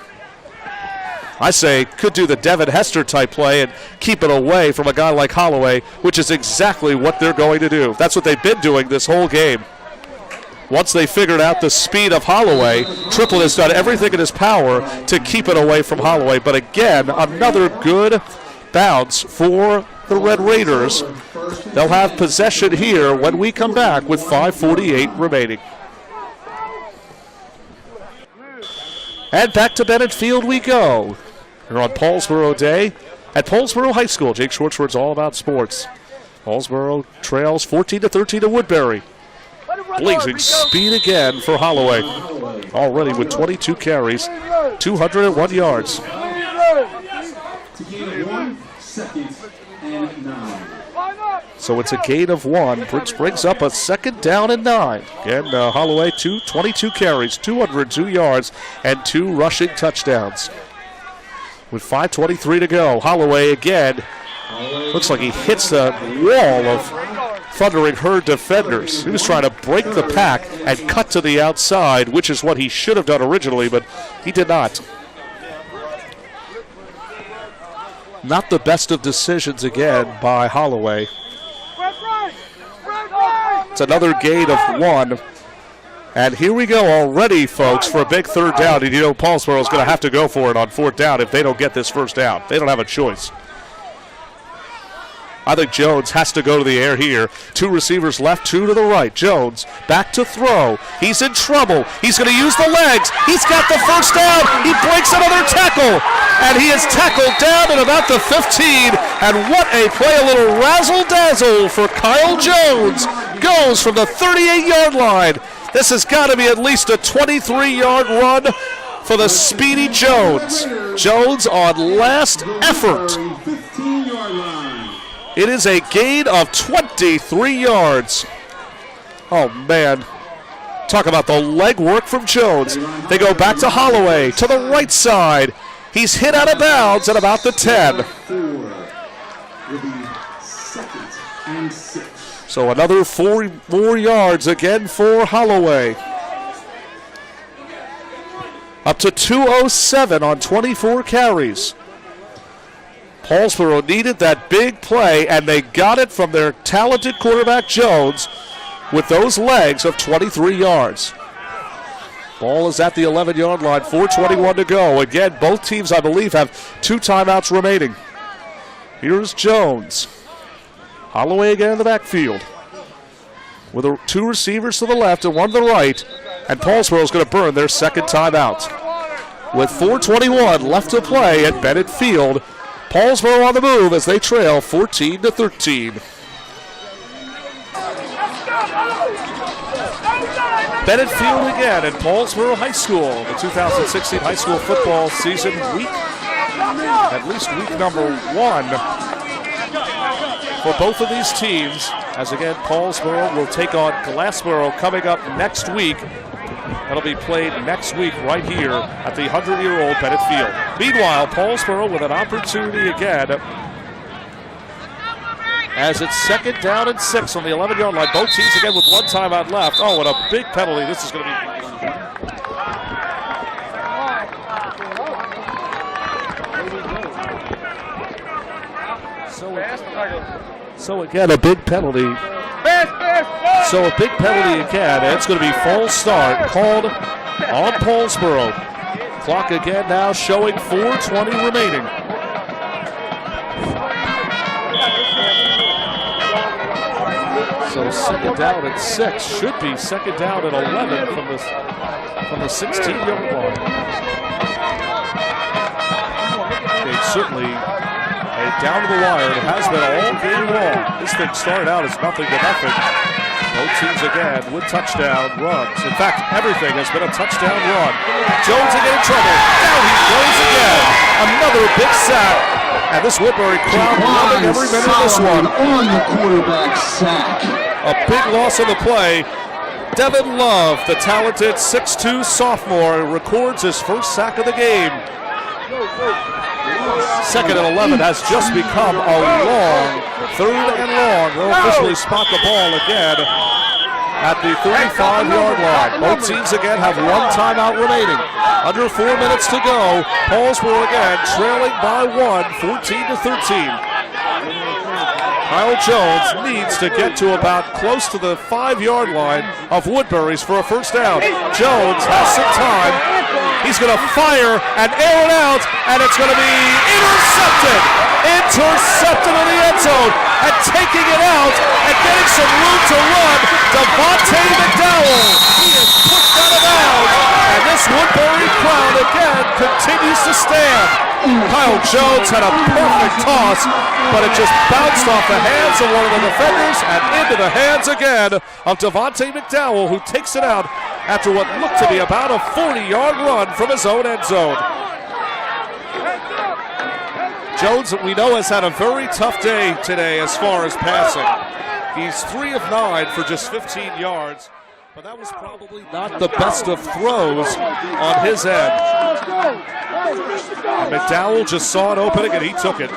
I say could do the Devin Hester type play and keep it away from a guy like Holloway, which is exactly what they're going to do. That's what they've been doing this whole game. Once they figured out the speed of Holloway, Triplett has done everything in his power to keep it away from Holloway. But again, another good bounce for the Red Raiders. They'll have possession here when we come back with 5:48 remaining. And back to Bennett Field we go. We're on Paulsboro Day at Paulsboro High School. Jake Schwartzford's all about sports. Paulsboro trails 14-13 to Woodbury. Blazing speed again for Holloway. Already with 22 carries, 201 yards. So it's a gain of 1, which brings up a 2nd down and 9. Again, Holloway, 22 carries, 202 yards, and 2 rushing touchdowns. With 5:23 to go, Holloway again. Looks like he hits the wall of Thundering Herd defenders. He was trying to break the pack and cut to the outside, which is what he should have done originally, but he did not. Not the best of decisions again by Holloway. It's another gain of 1. And here we go already, folks, for a big 3rd down. And you know Paulsboro is going to have to go for it on 4th down if they don't get this 1st down. They don't have a choice. I think Jones has to go to the air here. 2 receivers left, 2 to the right. Jones back to throw. He's in trouble. He's going to use the legs. He's got the 1st down. He breaks another tackle. And he is tackled down at about the 15. And what a play, a little razzle-dazzle for Kyle Jones. Goes from the 38-yard line. This has got to be at least a 23-yard run for the speedy Jones. Jones on last effort. 15-yard line. It is a gain of 23 yards. Oh, man. Talk about the leg work from Jones. They go back to Holloway to the right side. He's hit out of bounds at about the 10. So another 4 more yards again for Holloway. Up to 207 on 24 carries. Paulsboro needed that big play, and they got it from their talented quarterback Jones with those legs of 23 yards. Ball is at the 11-yard line, 4:21 to go. Again, both teams, I believe, have 2 timeouts remaining. Here's Jones. Holloway again in the backfield with 2 receivers to the left and 1 to the right, and Paulsboro is going to burn their 2nd timeout. With 4:21 left to play at Bennett Field, Paulsboro on the move as they trail 14-13. Bennett Field again at Paulsboro High School. The 2016 high school football season week, at least week number 1, for both of these teams, as again, Paulsboro will take on Glassboro coming up next week. That'll be played next week right here at the 100-year-old Bennett Field. Meanwhile, Paulsboro with an opportunity again as it's second down and 6 on the 11-yard line. Both teams again with one timeout left. Oh, and a big penalty. This is going to be... So again, a big penalty. So a big penalty again, and it's going to be false start called on Paulsboro. Clock again now showing 4:20 remaining. So second down at 6 should be second down at 11 from the 16-yard line. It's certainly down to the wire. It has been all game long. This thing started out as nothing to nothing. Both teams again with touchdown runs. In fact, everything has been a touchdown run. Jones again in trouble. Down he goes again. Another big sack. And this Woodbury crowd loving every minute of this one. On the quarterback sack. A big loss on the play. Devin Love, the talented 6'2 sophomore, records his first sack of the game. Second and 11 has just become a long, third and long. They'll officially spot the ball again at the 35-yard line. Both teams again have one timeout remaining. Under 4 minutes to go. Paulsboro again trailing by 1, 14-13. Kyle Jones needs to get to about close to the 5-yard line of Woodbury's for a first down. Jones has some time. He's going to fire and air it out, and it's going to be intercepted. Intercepted in the end zone, and taking it out and getting some room to run, Devontae McDowell. He is pushed out of bounds, and this Woodbury crowd again continues to stand. Kyle Jones had a perfect toss, but it just bounced off the hands of one of the defenders and into the hands again of Devontae McDowell, who takes it out after what looked to be about a 40-yard run from his own end zone. Jones, we know, has had a very tough day today as far as passing. He's 3 of 9 for just 15 yards, but that was probably not the best of throws on his end. And McDowell just saw it opening and he took it.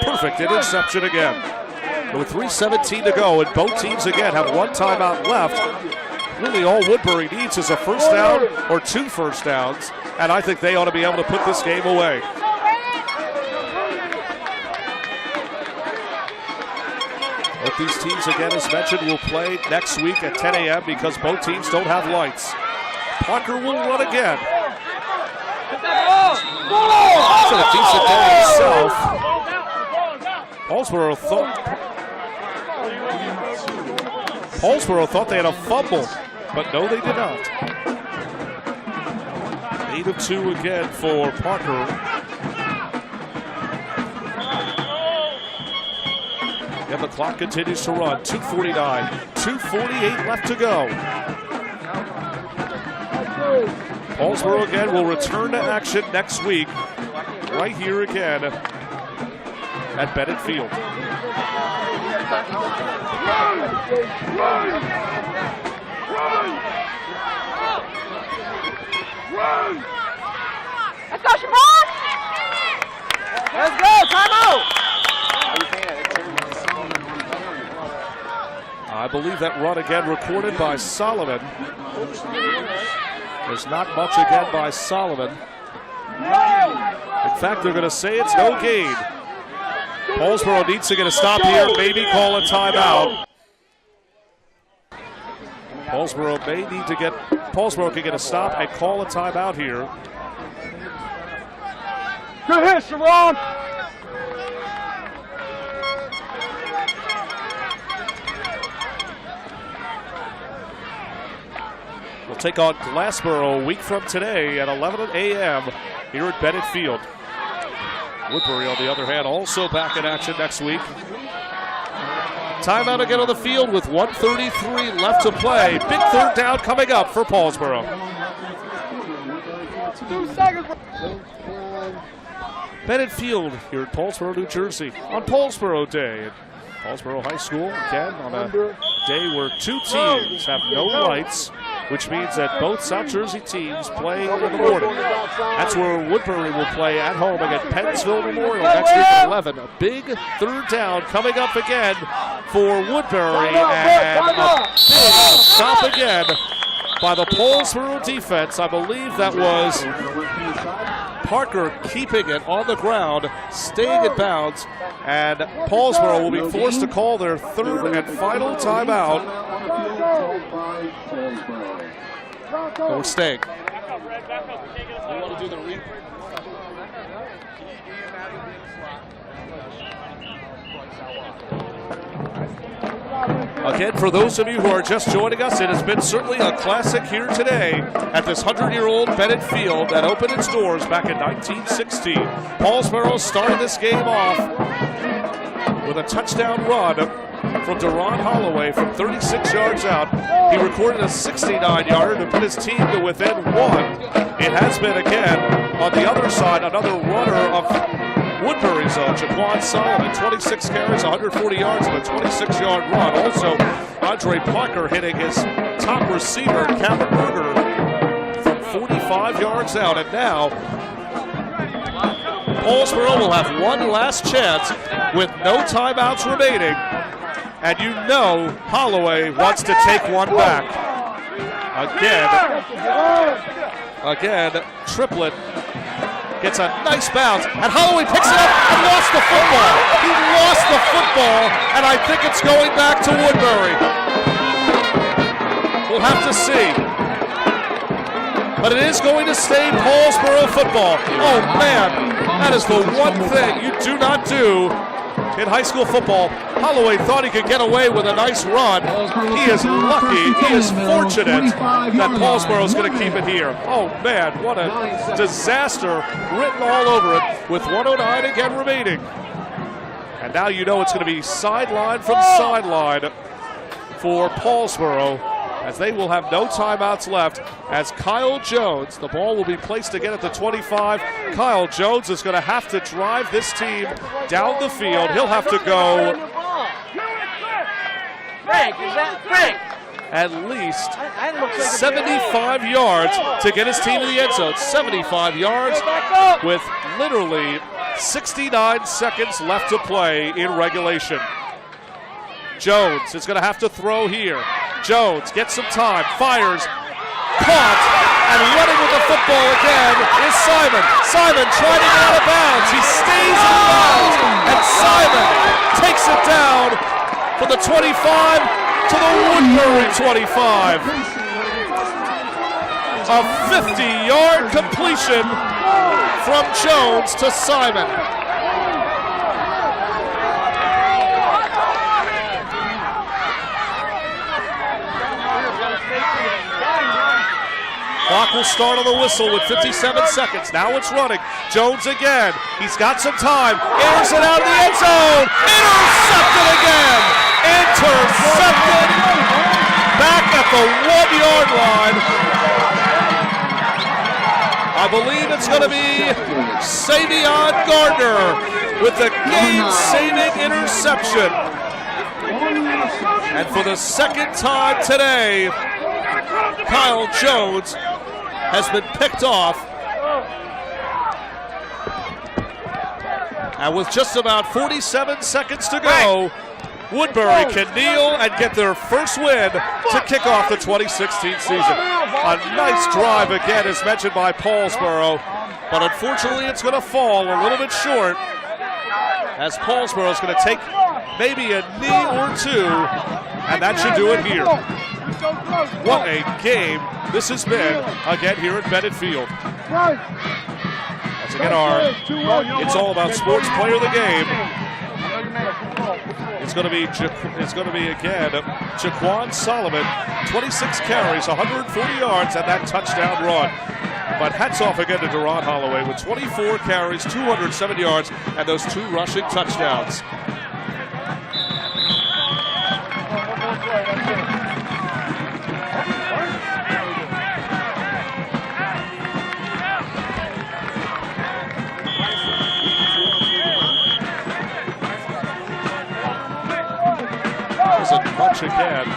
Perfect interception again. With 3:17 to go, and both teams again have one timeout left. Really all Woodbury needs is a first down or 2 first downs, and I think they ought to be able to put this game away. Both these teams, again, as mentioned, will play next week at 10 a.m. because both teams don't have lights. Parker will run again. It's a decent day himself. Paulsboro thought they had a fumble, but no, they did not. 8 of 2 again for Parker. And the clock continues to run. 2:49, 2:48 left to go. Paulsboro again will return to action next week, right here again at Bennett Field. Let's go, Siobhan! Let's go, time out! I believe that run again recorded by Solomon. There's not much again by Solomon. In fact, they're going to say it's no gain. Paulsboro needs to get a stop here, maybe call a timeout. Paulsboro can get a stop and call a timeout here. Good hit, Sharon. We'll take on Glassboro a week from today at 11 a.m. here at Bennett Field. Woodbury, on the other hand, also back in action next week. Timeout again on the field with 1:33 left to play. Big third down coming up for Paulsboro. 2 seconds. Bennett Field here in Paulsboro, New Jersey on Paulsboro Day. At Paulsboro High School, again, on a day where two teams have no lights, which means that both South Jersey teams play in the morning. That's where Woodbury will play at home against Pennsville Memorial next week at 11. A big third down coming up again for Woodbury, and a big stop again by the Paulsboro defense. I believe that was Parker keeping it on the ground, staying in bounds, and Paulsboro will be forced to call their third and final timeout. And we're staying. We want to do the replay. Again, for those of you who are just joining us, it has been certainly a classic here today at this 100-year-old Bennett Field that opened its doors back in 1916. Paulsboro started this game off with a touchdown run from Holloway from 36 yards out. He recorded a 69-yarder to put his team to within one. It has been, again, on the other side, another runner of Woodbury's own, Jaquan Solomon, 26 carries, 140 yards, and a 26-yard run. Also, Andre Parker hitting his top receiver, Cameron Berger, from 45 yards out. And now, Paulsboro will have one last chance with no timeouts remaining. And you know Holloway wants to take one back. Again, Triplett gets a nice bounce, and Holloway picks it up and lost the football. He lost the football, and I think it's going back to Woodbury. We'll have to see. But it is going to stay Paulsboro football. Oh man, that is the one thing you do not do in high school football. Holloway thought he could get away with a nice run. He is lucky, he is fortunate that Paulsboro is going to keep it here. Oh man, what a disaster written all over it with 1:09 again remaining. And now you know it's going to be sideline from sideline for Paulsboro, as they will have no timeouts left, as Kyle Jones, the ball will be placed again at the 25. Kyle Jones is going to have to drive this team down the field. He'll have to go at least 75 yards to get his team to the end zone. 75 yards with literally 69 seconds left to play in regulation. Jones is going to have to throw here. Jones gets some time, fires, caught, and running with the football again is Simon. Simon trying to get out of bounds. He stays in bounds, and Simon takes it down from the 25 to the Woodbury 25. A 50-yard completion from Jones to Simon. Clock will start on the whistle with 57 seconds. Now it's running. Jones again. He's got some time. Airs it out of the end zone. Intercepted again. Intercepted. Back at the 1-yard line. I believe it's going to be Savion Gardner with the game-saving interception. And for the second time today, Kyle Jones has been picked off. And with just about 47 seconds to go, Woodbury can kneel and get their first win to kick off the 2016 season. A nice drive again, as mentioned by Paulsboro, but unfortunately it's going to fall a little bit short, as Paulsboro is going to take maybe a knee or two, and that should do it here. What a game this has been, again, here at Bennett Field. Once again, our It's All About Sports player of the game. It's going to be again, Jaquan Solomon, 26 carries, 140 yards, and that touchdown run. But hats off again to Deron Holloway with 24 carries, 207 yards, and those 2 rushing touchdowns. watch again.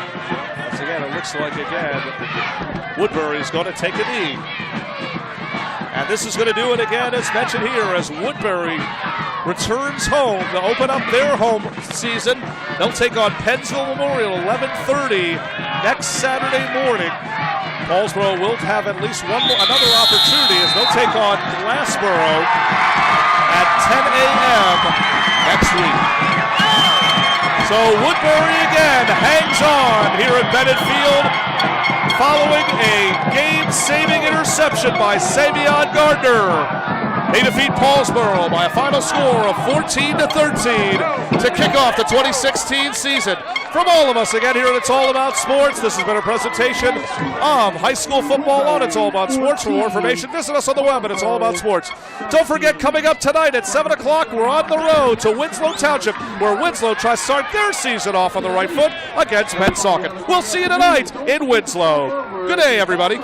Once again, it looks like again Woodbury is going to take a knee. And this is going to do it again, as mentioned here, as Woodbury returns home to open up their home season. They'll take on Pennsville Memorial 11:30 next Saturday morning. Paulsboro will have at least another opportunity as they'll take on Glassboro at 10 a.m. next week. So Woodbury again hangs on here at Bennett Field following a game-saving interception by Savion Gardner. They defeat Paulsboro by a final score of 14-13 to kick off the 2016 season. From all of us again here at It's All About Sports, this has been a presentation of high school football on It's All About Sports. For more information, visit us on the web at It's All About Sports. Don't forget, coming up tonight at 7 o'clock, we're on the road to Winslow Township, where Winslow tries to start their season off on the right foot against Pennsauken. We'll see you tonight in Winslow. Good day, everybody.